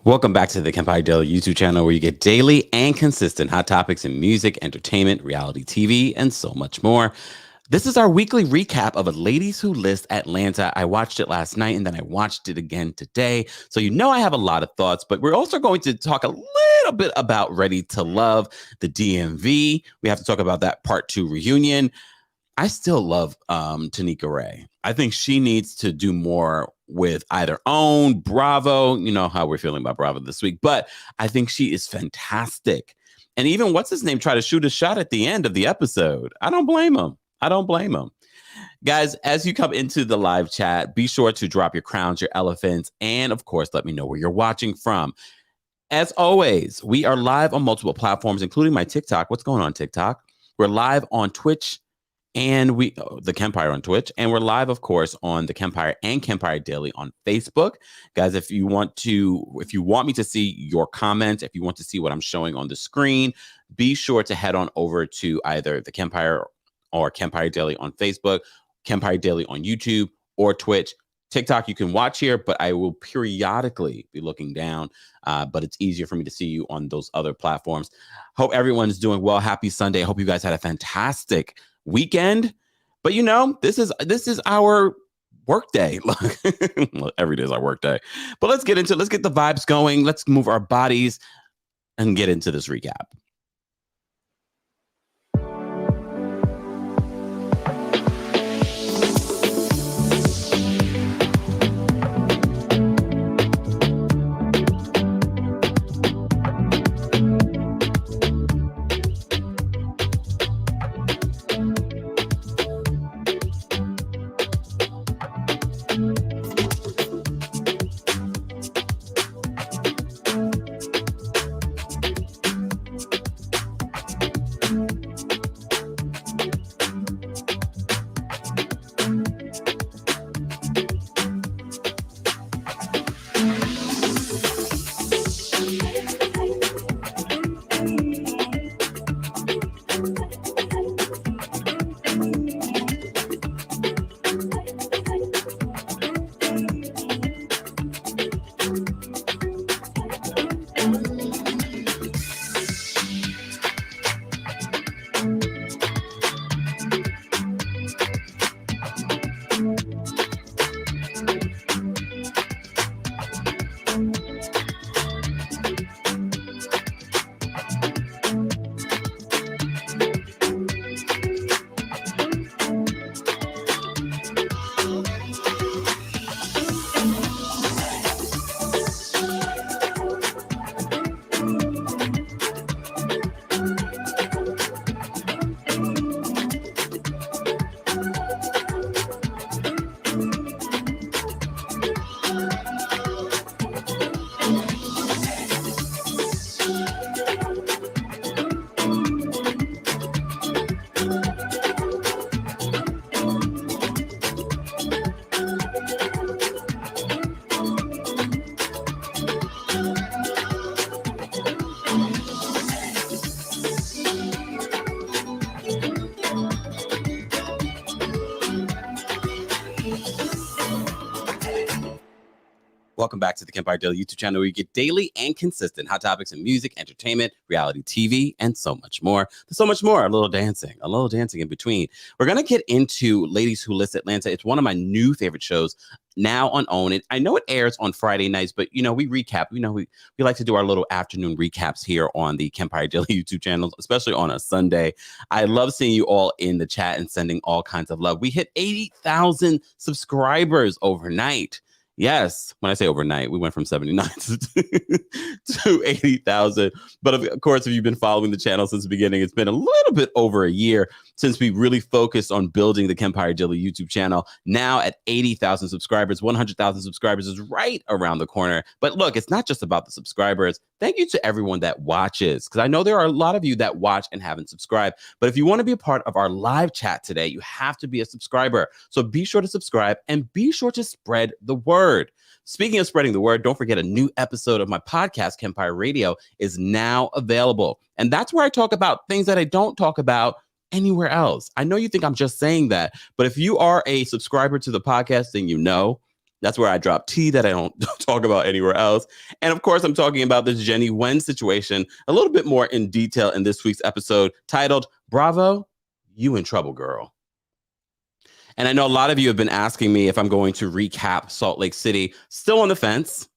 Welcome back to the Kempire Daily YouTube channel where you get daily and consistent hot topics in music, entertainment, reality TV, and so much more. This is our weekly recap of a Ladies Who List Atlanta. I watched it last night and then I watched it again today. So you know I have a lot of thoughts, but we're also going to talk a little bit about Ready to Love, the DMV. We have to talk about that part 2 reunion. I still love Tanika Ray. I think she needs to do more with either OWN, Bravo. You know how we're feeling about Bravo this week, but I think she is fantastic. And even what's his name tried to shoot a shot at the end of the episode. I don't blame him. I don't blame him. Guys, as you come into the live chat, be sure to drop your crowns, your elephants, and of course, let me know where you're watching from. As always, we are live on multiple platforms, including my TikTok. What's going on, TikTok? We're live on Twitch and the Kempire on Twitch, and we're live, of course, on the Kempire and Kempire Daily on Facebook. Guys, if you want me to see your comments, if you want to see what I'm showing on the screen, be sure to head on over to either the Kempire or Kempire Daily on Facebook, Kempire Daily on YouTube, or Twitch. TikTok, you can watch here, but I will periodically be looking down. But it's easier for me to see you on those other platforms. Hope everyone's doing well. Happy Sunday. I hope you guys had a fantastic weekend. But you know, this is our work day. Every day is our work day. But let's get the vibes going. Let's move our bodies and get into this recap. Welcome back to the Kempire Daily YouTube channel where you get daily and consistent hot topics in music, entertainment, reality TV, and so much more. There's so much more, a little dancing in between. We're going to get into Ladies Who List Atlanta. It's one of my new favorite shows now on OWN. I know it airs on Friday nights, but you know, we recap. You know, we like to do our little afternoon recaps here on the Kempire Daily YouTube channel, especially on a Sunday. I love seeing you all in the chat and sending all kinds of love. We hit 80,000 subscribers overnight. Yes, when I say overnight, we went from 79 to 80,000. But of course, if you've been following the channel since the beginning, it's been a little bit over a year since we really focused on building the Kempire Daily YouTube channel. Now at 80,000 subscribers, 100,000 subscribers is right around the corner. But look, it's not just about the subscribers. Thank you to everyone that watches, because I know there are a lot of you that watch and haven't subscribed. But if you want to be a part of our live chat today, you have to be a subscriber. So be sure to subscribe and be sure to spread the word. Speaking of spreading the word, don't forget a new episode of my podcast, Kempire Radio, is now available. And that's where I talk about things that I don't talk about anywhere else. I know you think I'm just saying that, but if you are a subscriber to the podcast, then you know That's where I drop tea that I don't talk about anywhere else. And of course, I'm talking about this Jenny Wen situation a little bit more in detail in this week's episode titled, Bravo, You in Trouble, Girl. And I know a lot of you have been asking me if I'm going to recap Salt Lake City. Still on the fence.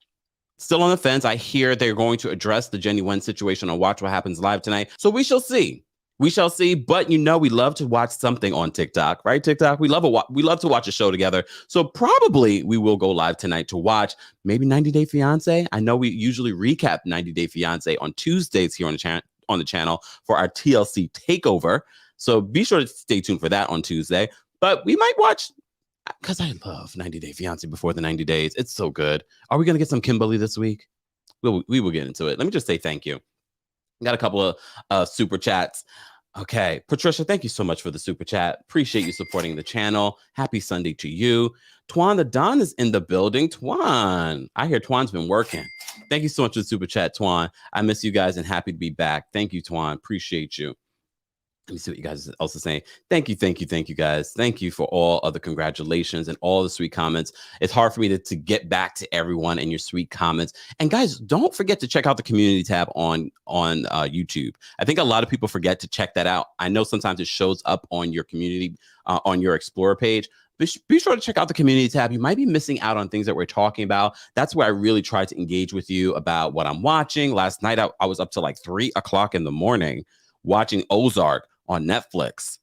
Still on the fence. I hear they're going to address the Jenny Wen situation on Watch What Happens Live tonight. So we shall see. We shall see. But you know, we love to watch something on TikTok, right? TikTok. We love to watch a show together. So probably we will go live tonight to watch maybe 90 Day Fiance. I know we usually recap 90 Day Fiance on Tuesdays here on the channel for our TLC takeover. So be sure to stay tuned for that on Tuesday. But we might watch, because I love 90 Day Fiance before the 90 days. It's so good. Are we going to get some Kimberly this week? We will get into it. Let me just say thank you. Got a couple of super chats. Okay. Patricia, thank you so much for the super chat. Appreciate you supporting the channel. Happy Sunday to you. Twan the Don is in the building. Twan, I hear Twan's been working. Thank you so much for the super chat, Twan. I miss you guys and happy to be back. Thank you, Twan. Appreciate you. Let me see what you guys are also saying. Thank you, guys. Thank you for all of the congratulations and all the sweet comments. It's hard for me to get back to everyone and your sweet comments. And guys, don't forget to check out the community tab on YouTube. I think a lot of people forget to check that out. I know sometimes it shows up on your community, on your Explorer page. Be sure to check out the community tab. You might be missing out on things that we're talking about. That's where I really try to engage with you about what I'm watching. Last night, I was up to like 3 o'clock in the morning watching Ozark on Netflix.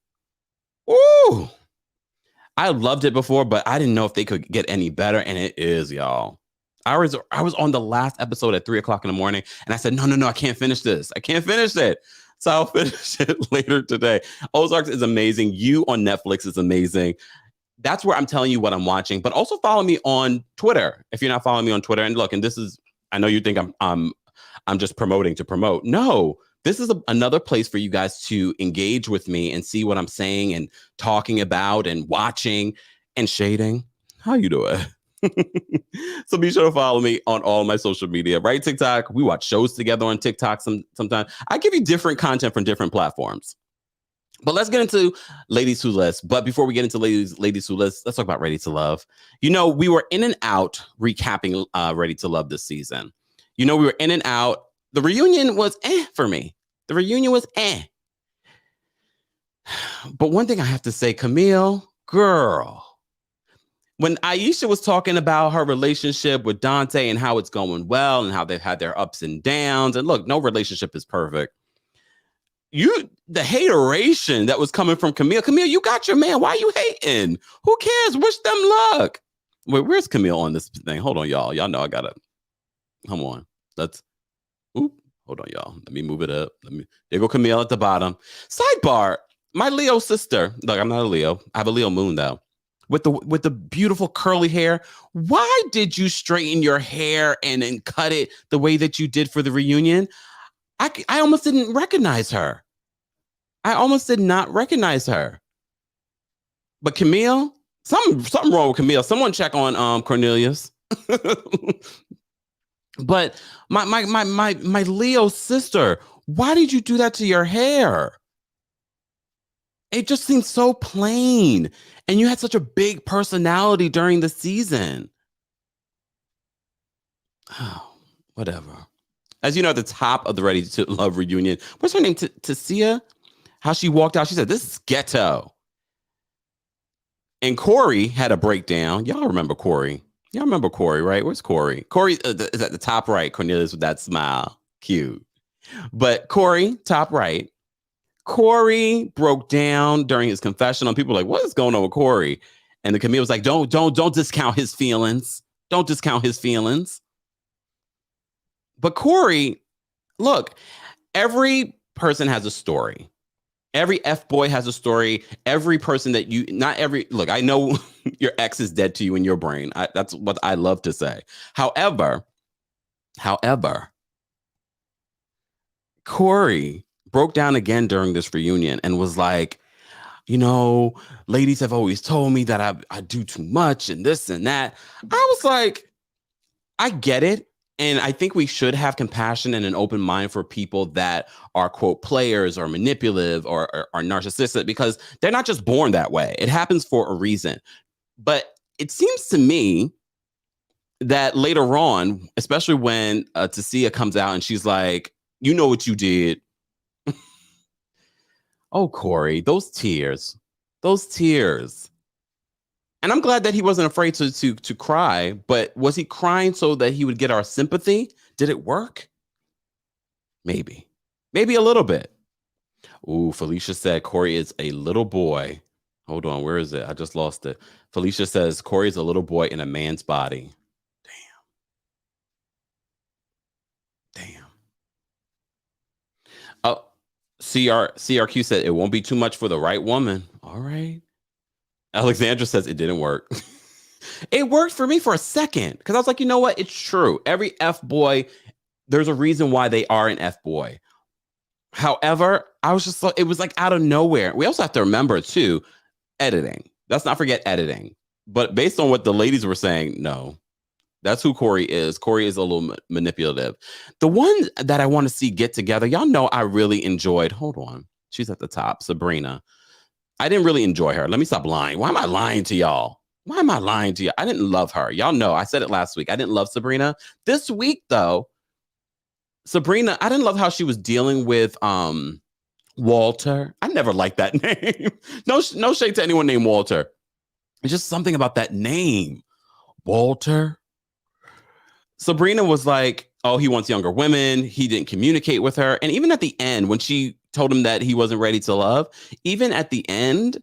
Ooh, I loved it before, but I didn't know if they could get any better, and it is, y'all. I was on the last episode at 3 o'clock in the morning, and I said, no, I can't finish this. I can't finish it. So I'll finish it later today. Ozark is amazing. You on Netflix is amazing. That's where I'm telling you what I'm watching, but also follow me on Twitter. If you're not following me on Twitter, and look, and this is, I know you think I'm just promoting to promote. No. This is another place for you guys to engage with me and see what I'm saying and talking about and watching and shading. How you doing? So be sure to follow me on all my social media, right? TikTok. We watch shows together on TikTok sometimes. I give you different content from different platforms. But let's get into Ladies Who List. But before we get into Ladies Who List, let's talk about Ready to Love. You know, we were in and out recapping Ready to Love this season. You know, we were in and out. The reunion was for me. The reunion was But one thing I have to say, Camille, girl, when Aisha was talking about her relationship with Dante and how it's going well and how they've had their ups and downs, and look, no relationship is perfect. The hateration that was coming from Camille, you got your man. Why are you hating? Who cares? Wish them luck. Wait, where's Camille on this thing? Hold on, y'all. Y'all know I gotta. Come on. Hold on, y'all. Let me move it up. There go Camille at the bottom. Sidebar. My Leo sister. Look, I'm not a Leo. I have a Leo moon though. With the beautiful curly hair. Why did you straighten your hair and cut it the way that you did for the reunion? I almost didn't recognize her. I almost did not recognize her. But Camille, something wrong with Camille. Someone check on Cornelius. But my Leo sister, why did you do that to your hair? It just seems so plain. And you had such a big personality during the season. Oh, whatever. As you know, at the top of the Ready to Love reunion, what's her name? Tasia? How she walked out, she said, "This is ghetto." And Corey had a breakdown. Y'all remember Corey? Y'all remember Corey, right? Where's Corey? Corey is at the top right. Cornelius with that smile. Cute. But Corey, top right. Corey broke down during his confessional. People were like, what is going on with Corey? And the Camille was like, don't discount his feelings. Don't discount his feelings. But Corey, look, every person has a story. Every F-boy has a story. Every person that look, I know your ex is dead to you in your brain. That's what I love to say. However, Corey broke down again during this reunion and was like, you know, ladies have always told me that I do too much and this and that. I was like, I get it. And I think we should have compassion and an open mind for people that are, quote, players or manipulative or are narcissistic, because they're not just born that way. It happens for a reason. But it seems to me that later on, especially when Tasia comes out and she's like, you know what you did. Oh, Corey, those tears. Those tears. And I'm glad that he wasn't afraid to cry, but was he crying so that he would get our sympathy? Did it work? Maybe. Maybe a little bit. Ooh, Felicia said Corey is a little boy. Hold on, where is it? I just lost it. Felicia says Corey is a little boy in a man's body. Damn. Oh, CRQ said it won't be too much for the right woman. All right. Alexandra says it didn't work. It worked for me for a second because I was like, you know what? It's true. Every F boy, there's a reason why they are an F boy. However, I was just, it was like out of nowhere. We also have to remember too, editing. Let's not forget editing. But based on what the ladies were saying, no, that's who Corey is. Corey is a little manipulative. The one that I want to see get together, y'all know I really enjoyed. Hold on. She's at the top, Sabrina. I didn't really enjoy her. Let me stop lying. Why am I lying to y'all? Why am I lying to you? I didn't love her. Y'all know I said it last week. I didn't love Sabrina. This week, though, Sabrina, I didn't love how she was dealing with Walter. I never liked that name. No shade to anyone named Walter. It's just something about that name. Walter. Sabrina was like, oh, he wants younger women. He didn't communicate with her. And even at the end, when she told him that he wasn't ready to love, even at the end,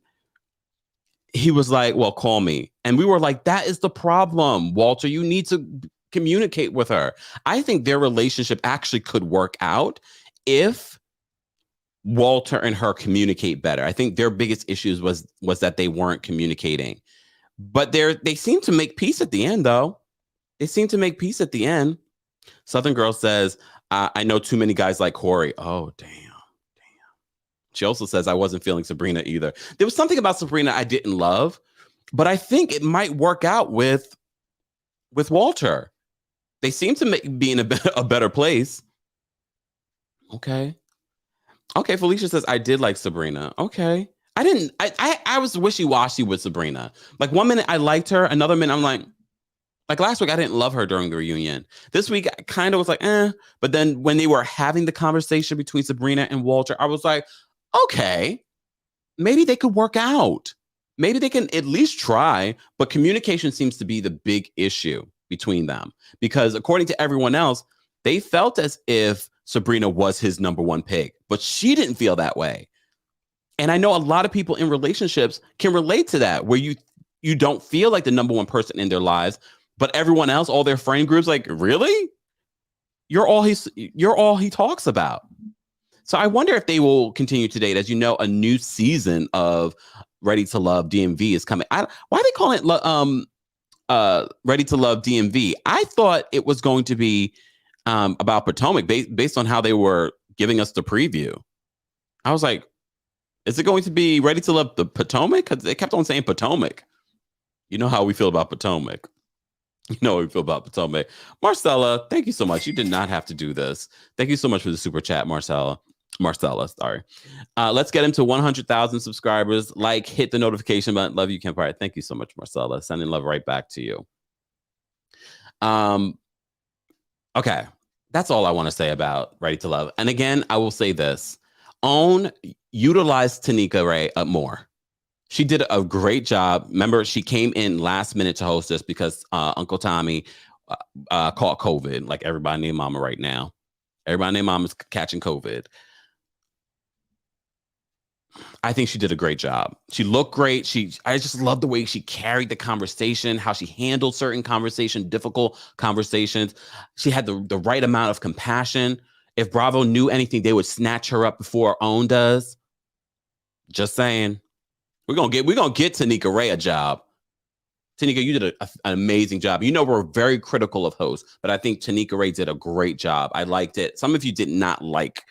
he was like, well, call me. And we were like, that is the problem, Walter. You need to communicate with her. I think their relationship actually could work out if Walter and her communicate better. I think their biggest issues was that they weren't communicating. But they seem to make peace at the end, though. They seem to make peace at the end. Southern Girl says, I know too many guys like Corey. Oh, damn. She also says, I wasn't feeling Sabrina either. There was something about Sabrina I didn't love, but I think it might work out with Walter. They seem to be in a better place. Okay. Felicia says, I did like Sabrina. Okay. I was wishy-washy with Sabrina. Like 1 minute I liked her, another minute I'm like last week I didn't love her during the reunion. This week I kind of was like, but then when they were having the conversation between Sabrina and Walter, I was like, okay, maybe they could work out. Maybe they can at least try, but communication seems to be the big issue between them because according to everyone else, they felt as if Sabrina was his number one pick, but she didn't feel that way. And I know a lot of people in relationships can relate to that, where you don't feel like the number one person in their lives, but everyone else, all their friend groups, like, really? You're all he talks about. So I wonder if they will continue to date. As you know, a new season of Ready to Love DMV is coming. Why are they calling it Ready to Love DMV? I thought it was going to be about Potomac based on how they were giving us the preview. I was like, is it going to be Ready to Love the Potomac? Because they kept on saying Potomac. You know how we feel about Potomac. You know how we feel about Potomac. Marcella, thank you so much. You did not have to do this. Thank you so much for the super chat, Marcella, sorry. Let's get him to 100,000 subscribers. Hit the notification button. Love you, Kempire. Thank you so much, Marcella. Sending love right back to you. Okay. That's all I want to say about Ready to Love. And again, I will say this. Utilize Tanika Ray more. She did a great job. Remember, she came in last minute to host us because Uncle Tommy caught COVID, like everybody named Mama right now. Everybody named Mama's catching COVID. I think she did a great job. She looked great. I just love the way she carried the conversation, how she handled certain difficult conversations. She had the right amount of compassion. If Bravo knew anything, they would snatch her up before OWN does. Just saying. We're gonna get Tanika Ray a job. Tanika, you did an amazing job. You know, we're very critical of hosts, but I think Tanika Ray did a great job. I liked it. Some of you did not like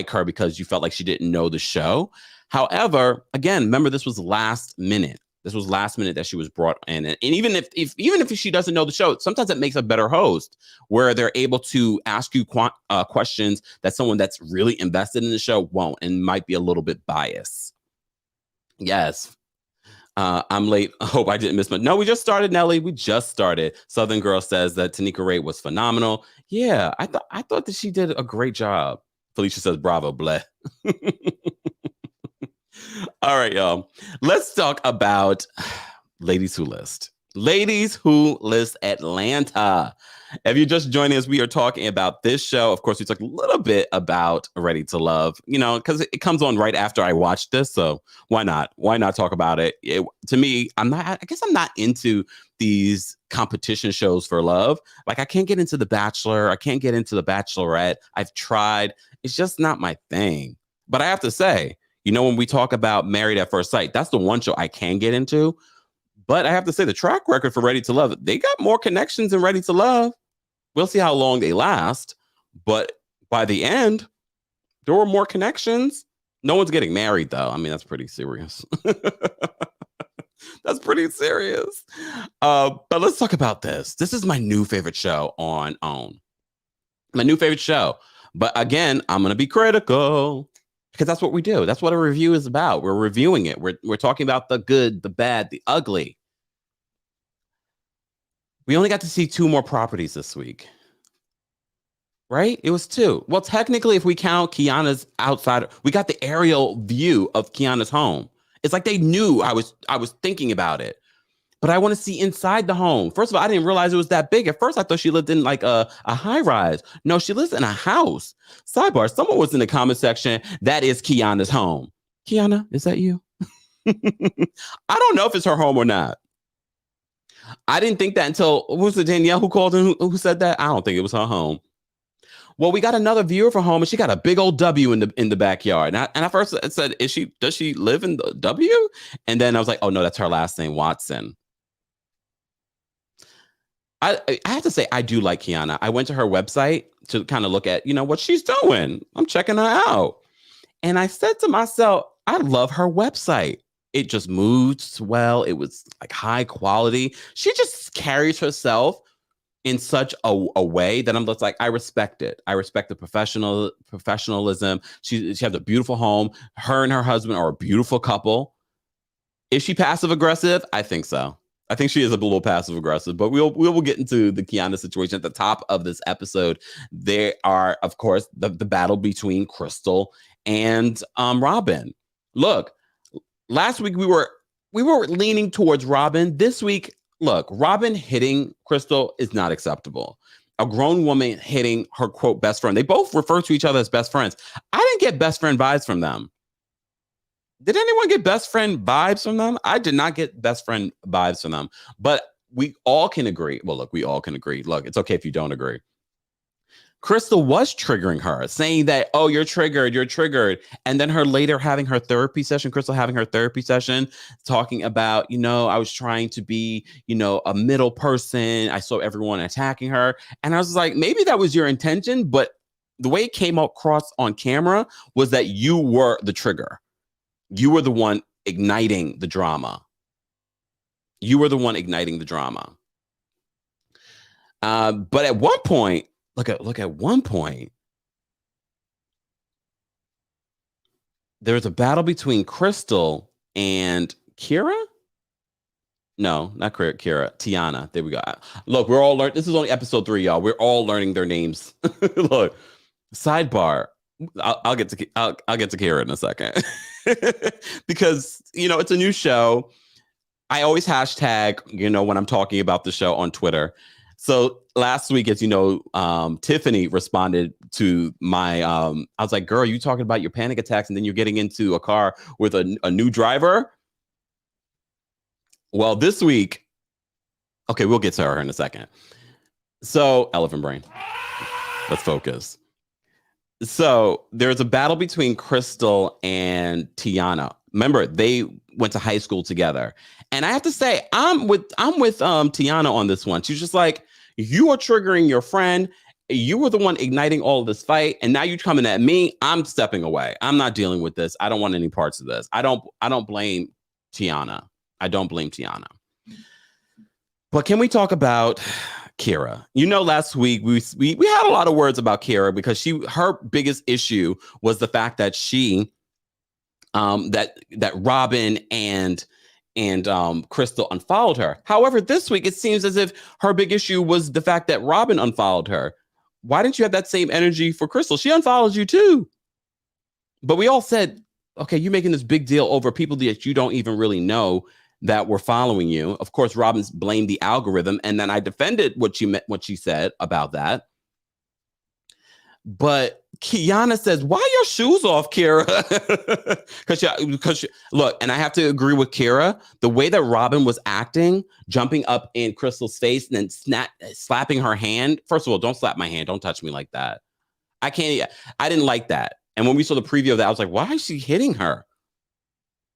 her because you felt like she didn't know the show. However, again, remember, this was last minute. This was last minute that she was brought in. And even if she doesn't know the show, sometimes it makes a better host where they're able to ask you questions that someone that's really invested in the show won't and might be a little bit biased. Yes. I'm late. I hope I didn't miss much. No, we just started, Nelly. We just started. Southern Girl says that Tanika Ray was phenomenal. Yeah, I thought that she did a great job. Felicia says, bravo, bleh. All right, y'all. Let's talk about Ladies Who List. Ladies Who List Atlanta. If you're just joining us, we are talking about this show. Of course, we talked a little bit about Ready to Love, because it comes on right after I watched this. So why not? Why not talk about it? To me, I guess I'm not into these competition shows for love. Like I can't get into The Bachelor. I can't get into The Bachelorette. I've tried. It's just not my thing. But I have to say, when we talk about Married at First Sight, that's the one show I can get into. But I have to say the track record for Ready to Love, they got more connections than Ready to Love. We'll see how long they last. But by the end, there were more connections. No one's getting married, though. I mean, that's pretty serious. That's pretty serious. But let's talk about this. This is my new favorite show on OWN. My new favorite show. But again, I'm going to be critical. Because that's what we do. That's what a review is about. We're reviewing it. We're talking about the good, the bad, the ugly. We only got to see 2 more properties this week. Right? It was 2. Well, technically, if we count Kiana's outside, we got the aerial view of Kiana's home. It's like they knew I was thinking about it. But I want to see inside the home. First of all, I didn't realize it was that big. At first, I thought she lived in like a high rise. No, she lives in a house. Sidebar, someone was in the comment section. That is Kiana's home. Kiana, is that you? I don't know if it's her home or not. I didn't think that until, was it Danielle who called and who said that? I don't think it was her home. Well, we got another view of her home, and she got a big old W in the backyard. And I first said, does she live in the W? And then I was like, oh no, that's her last name, Watson. I have to say, I do like Kiana. I went to her website to kind of look at, what she's doing. I'm checking her out. And I said to myself, I love her website. It just moves well. It was like high quality. She just carries herself in such a way that I'm just like, I respect it. I respect the professionalism. She has a beautiful home. Her and her husband are a beautiful couple. Is she passive aggressive? I think so. I think she is a little passive aggressive, but we will get into the Kiana situation at the top of this episode. There are, of course, the battle between Cristyl and Robin. Look, last week we were leaning towards Robin. This week, look, Robin hitting Cristyl is not acceptable. A grown woman hitting her, quote, best friend. They both refer to each other as best friends. I didn't get best friend vibes from them. Did anyone get best friend vibes from them? I did not get best friend vibes from them. But we all can agree. Well, look, we all can agree. Look, it's okay if you don't agree. Cristyl was triggering her, saying that, oh, you're triggered. And then her later having her therapy session, Cristyl having her therapy session, talking about, I was trying to be, a middle person. I saw everyone attacking her. And I was like, maybe that was your intention. But the way it came across on camera was that you were the trigger. You were the one igniting the drama. But at one point, look at one point, there's a battle between Cristyl and Kira. No, not Kira. Tiana. There we go. Look, we're all learning. This is only episode 3, y'all. We're all learning their names. Look, sidebar. I'll get to Kira in a second. Because it's a new show. I always hashtag when I'm talking about the show on Twitter. So last week, as Tiffani responded to my I was like, girl, you talking about your panic attacks and then you're getting into a car with a new driver. Well, this week, okay, we'll get to her in a second. So elephant brain, let's focus. So there's a battle between Cristyl and Tiana. Remember, they went to high school together. And I have to say, I'm with Tiana on this one. She's just like, you are triggering your friend. You were the one igniting all of this fight. And now you're coming at me. I'm stepping away. I'm not dealing with this. I don't want any parts of this. I don't blame Tiana. But can we talk about Kira? Last week we had a lot of words about Kira because her biggest issue was the fact that she that Robin and and Cristyl unfollowed her. However, this week it seems as if her big issue was the fact that Robin unfollowed her. Why didn't you have that same energy for Cristyl? She unfollowed you too. But we all said, okay, you're making this big deal over people that you don't even really know that were following you. Of course, Robin's blamed the algorithm, and then I defended what she said about that. But Kiana says, "Why are your shoes off, Kira?" Because look, and I have to agree with Kira. The way that Robin was acting, jumping up in Crystyl's face and then slapping her hand. First of all, don't slap my hand. Don't touch me like that. I can't. I didn't like that. And when we saw the preview of that, I was like, "Why is she hitting her?"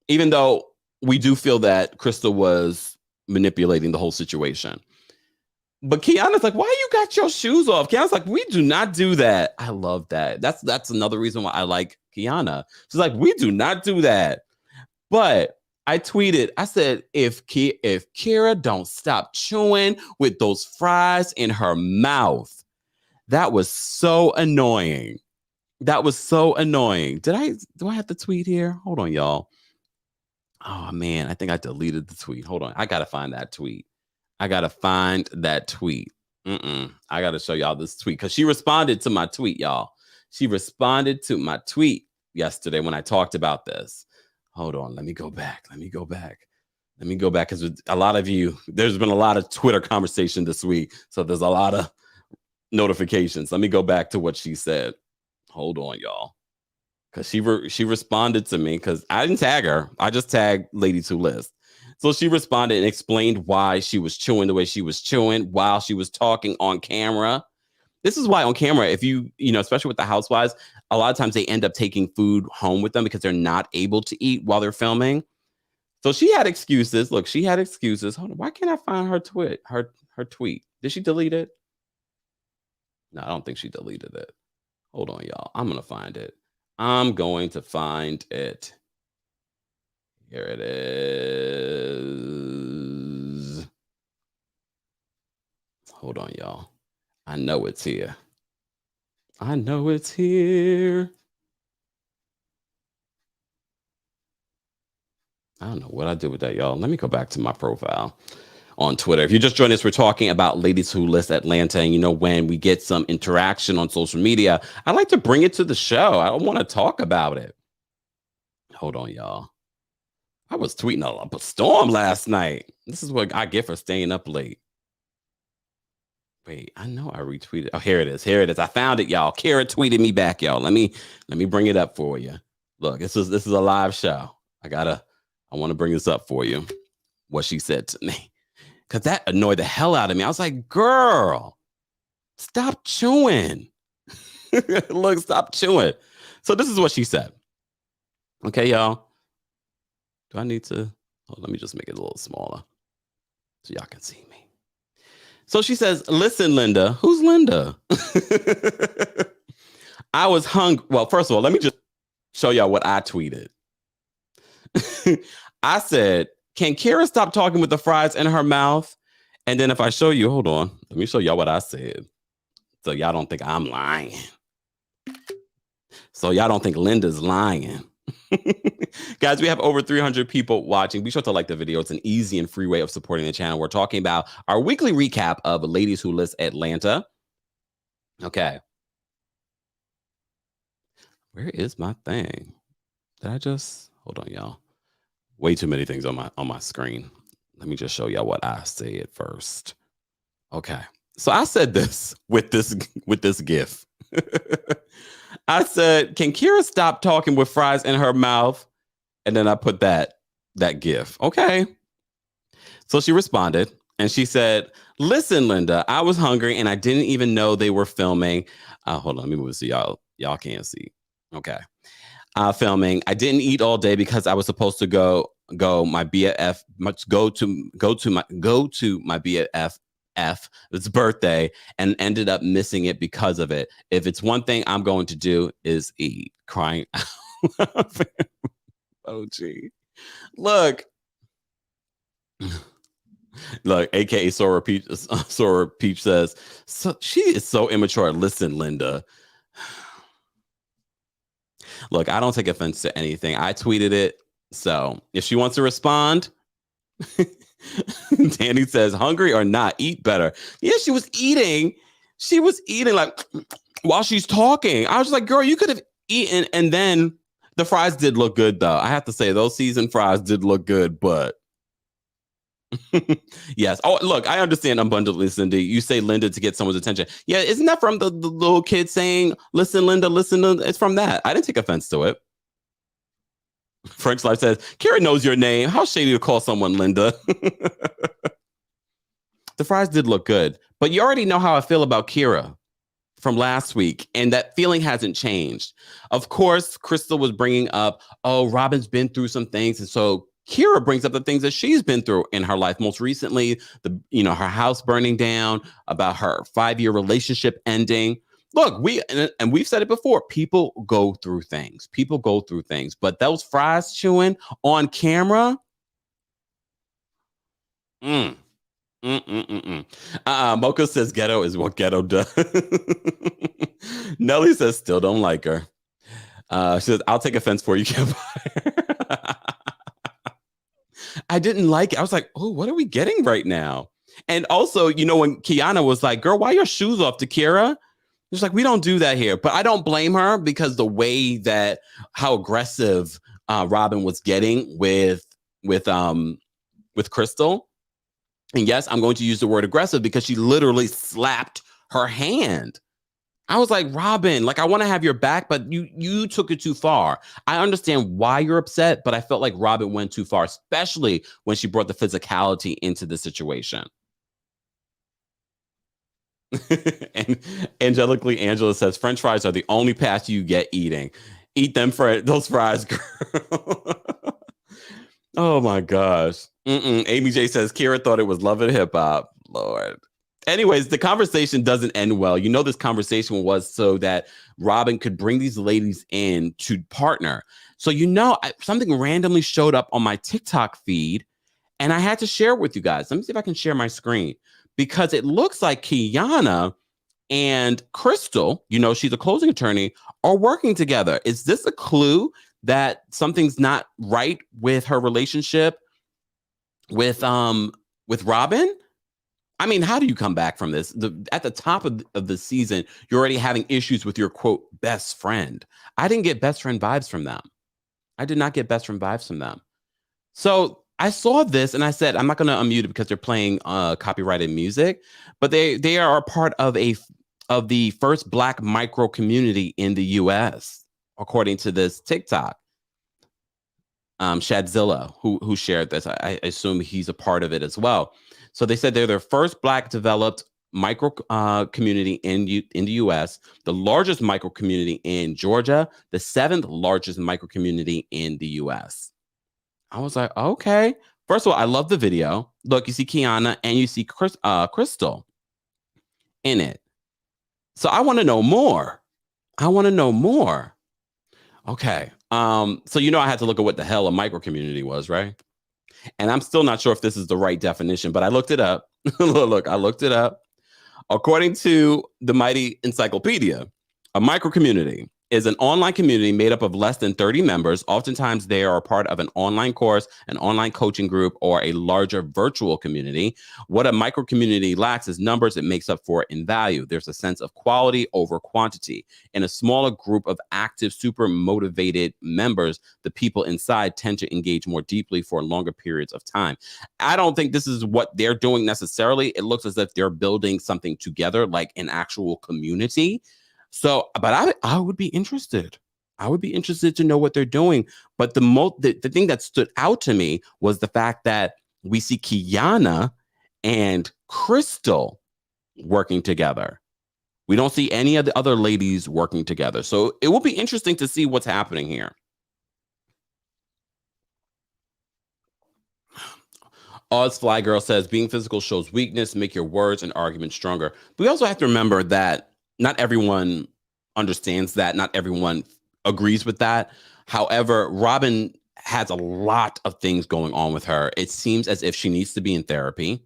Even though we do feel that Cristyl was manipulating the whole situation. But Kiana's like, why you got your shoes off? Kiana's like, we do not do that. I love that. That's another reason why I like Kiana. She's like, we do not do that. But I tweeted, I said, if Kira don't stop chewing with those fries in her mouth, that was so annoying. That was so annoying. Do I have the tweet here? Hold on, y'all. Oh man, I think I deleted the tweet. Hold on. I gotta find that tweet. I gotta show y'all this tweet because she responded to my tweet, y'all. She responded to my tweet yesterday when I talked about this. Hold on, let me go back because a lot of you, there's been a lot of Twitter conversation this week, so there's a lot of notifications. Let me go back to what she said. Hold on, y'all, because she responded to me because I didn't tag her. I just tagged Ladies Who List. So she responded and explained why she was chewing the way she was chewing while she was talking on camera. This is why on camera, if you know, especially with the housewives, a lot of times they end up taking food home with them because they're not able to eat while they're filming. So she had excuses. Look, she had excuses. Hold on. Why can't I find her tweet? Her tweet. Did she delete it? No, I don't think she deleted it. Hold on, y'all. I'm going to find it. Here it is. Hold on, y'all. I know it's here. I don't know what I did with that, y'all. Let me go back to my profile on Twitter. If you just joined us, we're talking about Ladies Who List Atlanta. And you know, when we get some interaction on social media, I like to bring it to the show. I don't want to talk about it. Hold on, y'all. I was tweeting up a storm last night. This is what I get for staying up late. Wait, I know I retweeted. Oh, here it is. I found it, y'all. Kara tweeted me back, y'all. Let me bring it up for you. Look, this is a live show. I want to bring this up for you. What she said to me. Because that annoyed the hell out of me. I was like, girl, stop chewing. Look, stop chewing. So this is what she said. Okay, y'all. Do I need to? Oh, let me just make it a little smaller so y'all can see me. So she says, listen, Linda. Who's Linda? I was hungry. Well, first of all, let me just show y'all what I tweeted. I said, can Kira stop talking with the fries in her mouth? And then if I show you, hold on, let me show y'all what I said. So y'all don't think I'm lying. So y'all don't think Linda's lying. Guys, we have over 300 people watching. Be sure to like the video. It's an easy and free way of supporting the channel. We're talking about our weekly recap of Ladies Who List Atlanta. Okay. Where is my thing? Did I just hold on, y'all? Way too many things on my screen. Let me just show y'all what I said first. Okay. So I said this with this GIF. I said, can Kira stop talking with fries in her mouth? And then I put that GIF. Okay. So she responded and she said, listen, Linda, I was hungry and I didn't even know they were filming. Hold on, let me move so y'all can't see. Okay. Filming. I didn't eat all day because I was supposed to go my BFF go to my BFF its birthday and ended up missing it because of it. If it's one thing I'm going to do is eat. Crying out. Oh gee. Look, aka Sora Peach says, so she is so immature. Listen, Linda. Look, I don't take offense to anything. I tweeted it. So if she wants to respond, Danny says, hungry or not, eat better. Yeah, she was eating. She was eating like while she's talking. I was like, girl, you could have eaten. And then the fries did look good, though. I have to say, those seasoned fries did look good, but yes. Oh, look, I understand abundantly, Cindy. You say Linda to get someone's attention. Yeah, isn't that from the little kid saying, listen, Linda, listen? It's from that. I didn't take offense to it. French Life says, Kira knows your name. How shady to call someone Linda. The fries did look good, but you already know how I feel about Kira from last week, and that feeling hasn't changed. Of course, Cristyl was bringing up, oh, Robin's been through some things, and so Kira brings up the things that she's been through in her life. Most recently, her house burning down, about her 5-year relationship ending. Look, we've said it before. People go through things. People go through things. But those fries chewing on camera. Mocha says ghetto is what ghetto does. Nelly says still don't like her. She says, I'll take offense for you, Kempire. I didn't like it. I was like, oh, what are we getting right now? And also, when Kiana was like, girl, why your shoes off to Kira? It's like, we don't do that here. But I don't blame her, because the way that how aggressive Robin was getting with Cristyl. And yes, I'm going to use the word aggressive because she literally slapped her hand. I was like, Robin, I want to have your back, but you took it too far. I understand why you're upset, but I felt like Robin went too far, especially when she brought the physicality into the situation. And angelically, Angela says, French fries are the only pass you get eating. Eat them for those fries, girl. Oh my gosh. Amy J says, Kira thought it was Love and Hip Hop. Lord. Anyways, the conversation doesn't end well. This conversation was so that Robin could bring these ladies in to partner. So, something randomly showed up on my TikTok feed, and I had to share it with you guys. Let me see if I can share my screen, because it looks like Kiana and Cristyl, she's a closing attorney, are working together. Is this a clue that something's not right with her relationship with Robin? I mean, how do you come back from this? At the top of the season, you're already having issues with your, quote, best friend. I didn't get best friend vibes from them. I did not get best friend vibes from them. So I saw this and I said, I'm not going to unmute it because they're playing copyrighted music, but they are a part of the first Black micro community in the U.S., according to this TikTok. Shadzilla, who shared this. I assume he's a part of it as well. So they said they're their first Black developed micro community in the U.S., the largest micro community in Georgia, the 7th largest micro community in the U.S. I was like, okay. First of all, I love the video. Look, you see Kiana and you see Cristyl in it. So I want to know more. Okay. So I had to look at what the hell a micro community was, right? And I'm still not sure if this is the right definition, but I looked it up. Look, I looked it up. According to the mighty encyclopedia, a micro community is an online community made up of less than 30 members. Oftentimes, they are a part of an online course, an online coaching group, or a larger virtual community. What a micro community lacks is numbers. It makes up for it in value. There's a sense of quality over quantity. In a smaller group of active, super motivated members, the people inside tend to engage more deeply for longer periods of time. I don't think this is what they're doing necessarily. It looks as if they're building something together, like an actual community. So, but I would be interested. I would be interested to know what they're doing. But the thing that stood out to me was the fact that we see Kiana and Cristyl working together. We don't see any of the other ladies working together. So it will be interesting to see what's happening here. Oz Fly Girl says, being physical shows weakness, make your words and arguments stronger. But we also have to remember that not everyone understands that. Not everyone agrees with that. However, Robin has a lot of things going on with her. It seems as if she needs to be in therapy.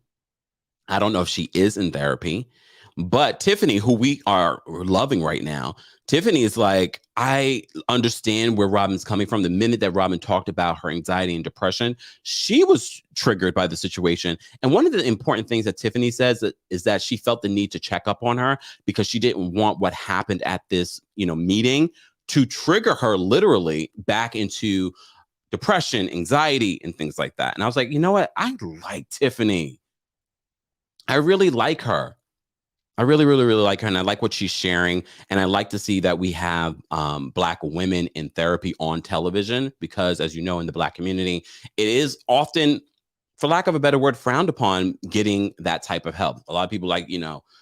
I don't know if she is in therapy, But Tiffani, who we are loving right now, Tiffani is like, I understand where Robin's coming from. The minute that Robin talked about her anxiety and depression, she was triggered by the situation. And one of the important things that Tiffani says is that she felt the need to check up on her because she didn't want what happened at this, meeting to trigger her literally back into depression, anxiety, and things like that. And I was like, you know what? I like Tiffani. I really like her. I really, really, really like her, and I like what she's sharing. And I like to see that we have Black women in therapy on television because, as you know, in the Black community, it is often, for lack of a better word, frowned upon getting that type of help. A lot of people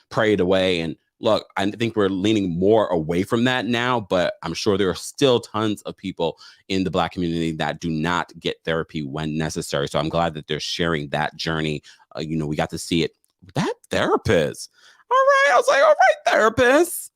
pray it away. And look, I think we're leaning more away from that now, but I'm sure there are still tons of people in the Black community that do not get therapy when necessary. So I'm glad that they're sharing that journey. We got to see it. That therapist. All right. I was like, all right, therapist.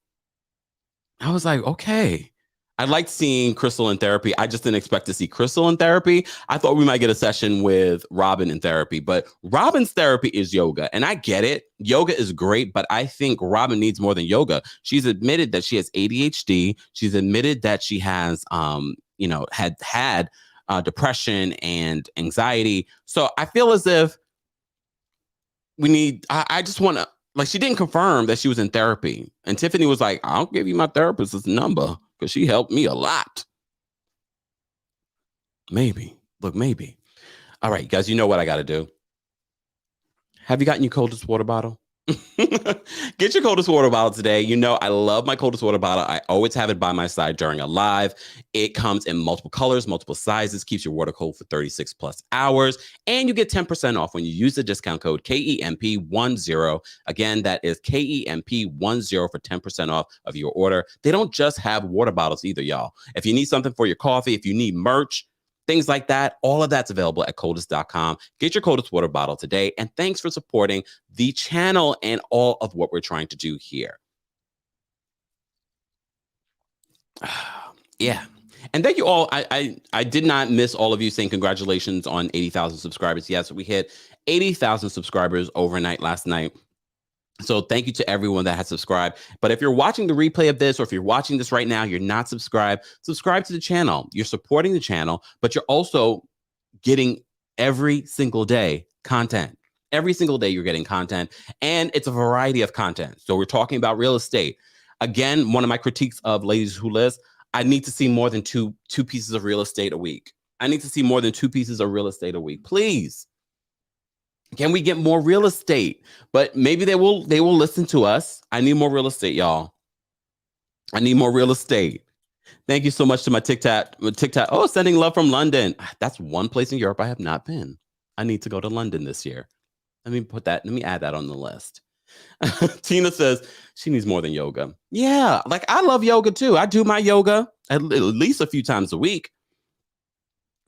I was like, okay. I liked seeing Cristyl in therapy. I just didn't expect to see Cristyl in therapy. I thought we might get a session with Robin in therapy, but Robin's therapy is yoga. And I get it. Yoga is great, but I think Robin needs more than yoga. She's admitted that she has ADHD. She's admitted that she has, had depression and anxiety. So I feel as if I just want to, she didn't confirm that she was in therapy. And Tiffani was like, I'll give you my therapist's number because she helped me a lot. Maybe. Look, maybe. All right, guys, you know what I got to do. Have you gotten your coldest water bottle? Get your coldest water bottle today. I love my coldest water bottle. I always have it by my side during a live. It comes in multiple colors, multiple sizes, keeps your water cold for 36 plus hours. And you get 10% off when you use the discount code KEMP10. Again, that is KEMP10 for 10% off of your order. They don't just have water bottles either, y'all. If you need something for your coffee, if you need merch, things like that, all of that's available at coldest.com. Get your coldest water bottle today. And thanks for supporting the channel and all of what we're trying to do here. Yeah. And thank you all. I did not miss all of you saying congratulations on 80,000 subscribers. Yes, we hit 80,000 subscribers overnight last night. So thank you to everyone that has subscribed. But if you're watching the replay of this, or if you're watching this right now, you're not subscribed, subscribe to the channel. You're supporting the channel, but you're also getting every single day content. Every single day you're getting content, and it's a variety of content. So we're talking about real estate. Again, one of my critiques of Ladies Who List, I need to see more than two pieces of real estate a week. I need to see more than 2 pieces of real estate a week. Please. Can we get more real estate? But maybe they will listen to us. I need more real estate, y'all. I need more real estate. Thank you so much to my TikTok. Oh, sending love from London. That's one place in Europe I have not been. I need to go to London this year. Let me add that on the list. Tina says she needs more than yoga. Yeah, I love yoga too. I do my yoga at least a few times a week.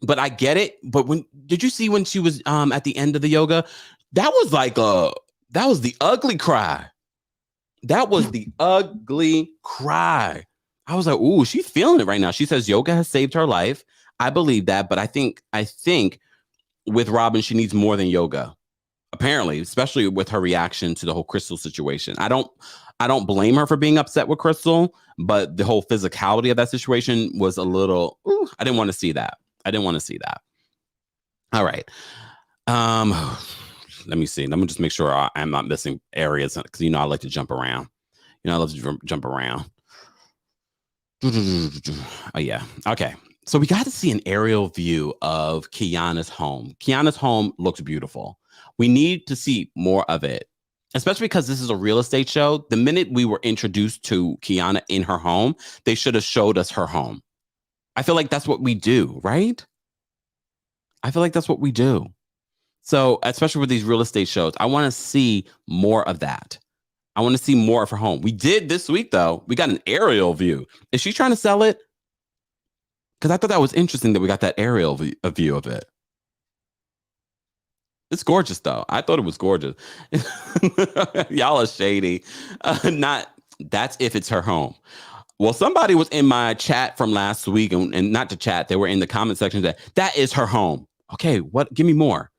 But I get it. But did you see when she was at the end of the yoga? That was that was the ugly cry. That was the ugly cry. I was like, ooh, she's feeling it right now. She says yoga has saved her life. I believe that, but I think with Robin, she needs more than yoga. Apparently, especially with her reaction to the whole Cristyl situation. I don't blame her for being upset with Cristyl, but the whole physicality of that situation was a little, I didn't want to see that. All right. Let me see. Let me just make sure I'm not missing areas because I like to jump around. I love to jump around. Oh yeah. Okay. So we got to see an aerial view of Kiana's home. Kiana's home looks beautiful. We need to see more of it, especially because this is a real estate show. The minute we were introduced to Kiana in her home, they should have showed us her home. I feel like that's what we do, right? I feel like that's what we do. So, especially with these real estate shows, I want to see more of that. I want to see more of her home. We did this week, though. We got an aerial view. Is she trying to sell it? Because I thought that was interesting that we got that aerial view of it. It's gorgeous, though. I thought it was gorgeous. Y'all are shady. That's if it's her home. Well, somebody was in my chat from last week, and not to chat, they were in the comment section that is her home. Okay, what? Give me more.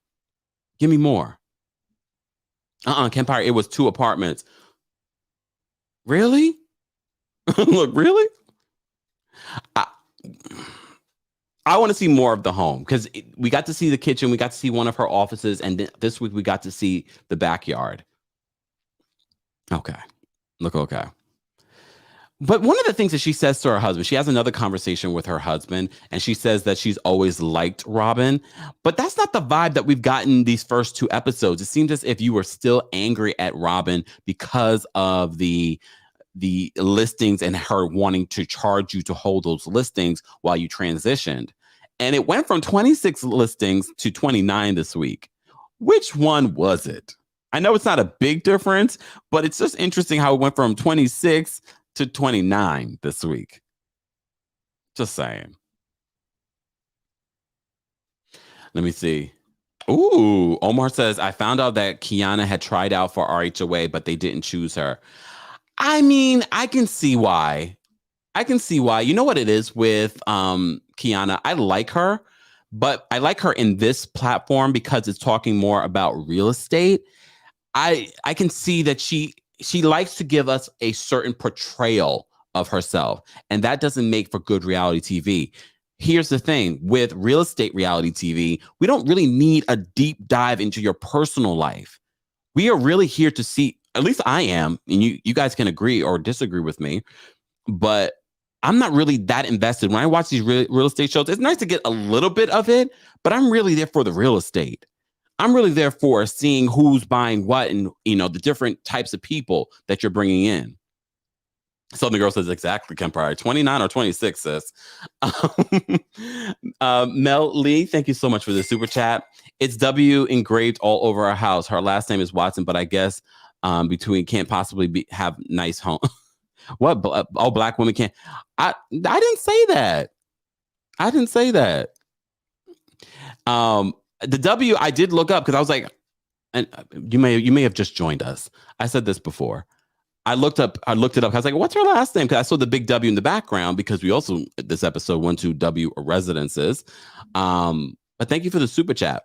Give me more. Kempire, it was 2 apartments. Really? Look, really? I, I want to see more of the home because we got to see the kitchen, we got to see one of her offices, and this week we got to see the backyard. Okay. Look, okay. But one of the things that she says to her husband, she has another conversation with her husband, and she says that she's always liked Robin. But that's not the vibe that we've gotten these first two episodes. It seems as if you were still angry at Robin because of the listings and her wanting to charge you to hold those listings while you transitioned. And it went from 26 listings to 29 this week. Which one was it? I know it's not a big difference, but it's just interesting how it went from 26 to 29 this week. Just saying. Let me see. Ooh, Omar says, I found out that Kiana had tried out for RHOA, but they didn't choose her. I mean, I can see why. I can see why. You know what it is with Kiana? I like her, but I like her in this platform because it's talking more about real estate. I can see that she likes to give us a certain portrayal of herself, and that doesn't make for good reality TV. Here's the thing with real estate reality TV, we don't really need a deep dive into your personal life. We are really here to see, at least I am, and you guys can agree or disagree with me, but I'm not really that invested. When I watch these real estate shows, it's nice to get a little bit of it, but I'm really there for the real estate. I'm really there for seeing who's buying what and, the different types of people that you're bringing in. Southern Girl says, exactly, Kempire. 29 or 26, sis. Mel Lee, thank you so much for the super chat. It's W engraved all over our house. Her last name is Watson, but I guess between can't possibly have nice home. What? All black women can't. I didn't say that. I didn't say that. The W I did look up because I was like, and you may have just joined us. I said this before. I looked it up. I was like, what's her last name? Because I saw the big W in the background because we also, this episode, went to W residences. But thank you for the super chat.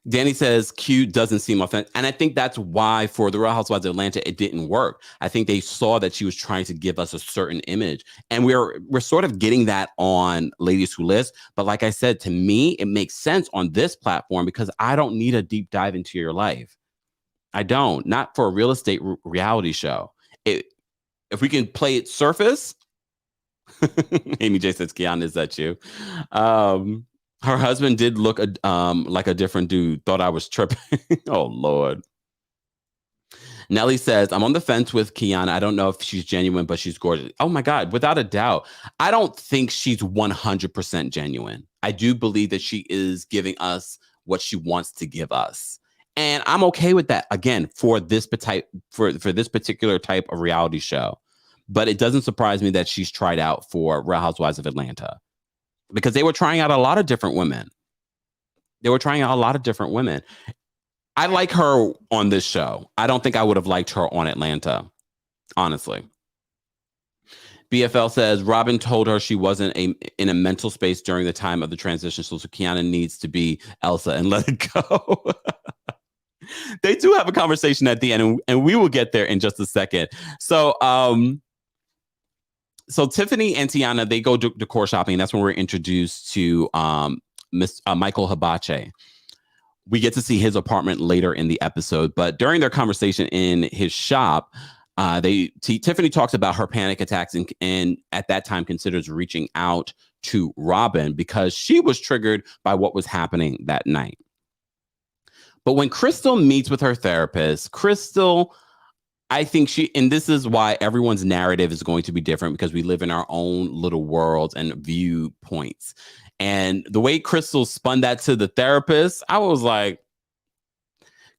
Danny says Q doesn't seem authentic. And I think that's why for the Real Housewives of Atlanta, it didn't work. I think they saw that she was trying to give us a certain image. And we're sort of getting that on Ladies Who List. But like I said, to me, it makes sense on this platform because I don't need a deep dive into your life. I don't. Not for a real estate reality show. If we can play it surface. Amy J says, Kiana, is that you? Her husband did look like a different dude. Thought I was tripping. Oh, Lord. Nelly says, I'm on the fence with Kiana. I don't know if she's genuine, but she's gorgeous. Oh, my God. Without a doubt. I don't think she's 100% genuine. I do believe that she is giving us what she wants to give us. And I'm okay with that, again, for this particular type of reality show. But it doesn't surprise me that she's tried out for Real Housewives of Atlanta. Because they were trying out a lot of different women. I like her on this show. I don't think I would have liked her on Atlanta, honestly. BFL says, Robin told her she wasn't in a mental space during the time of the transition, so Kiana needs to be Elsa and let it go. They do have a conversation at the end, and we will get there in just a second. So, So Tiffani and Tiana, they go decor shopping. And that's when we're introduced to Michael Hibache. We get to see his apartment later in the episode. But during their conversation in his shop, Tiffani talks about her panic attacks and at that time considers reaching out to Robin because she was triggered by what was happening that night. But when Cristyl meets with her therapist, Cristyl, I think and this is why everyone's narrative is going to be different because we live in our own little worlds and viewpoints. And the way Cristyl spun that to the therapist, I was like,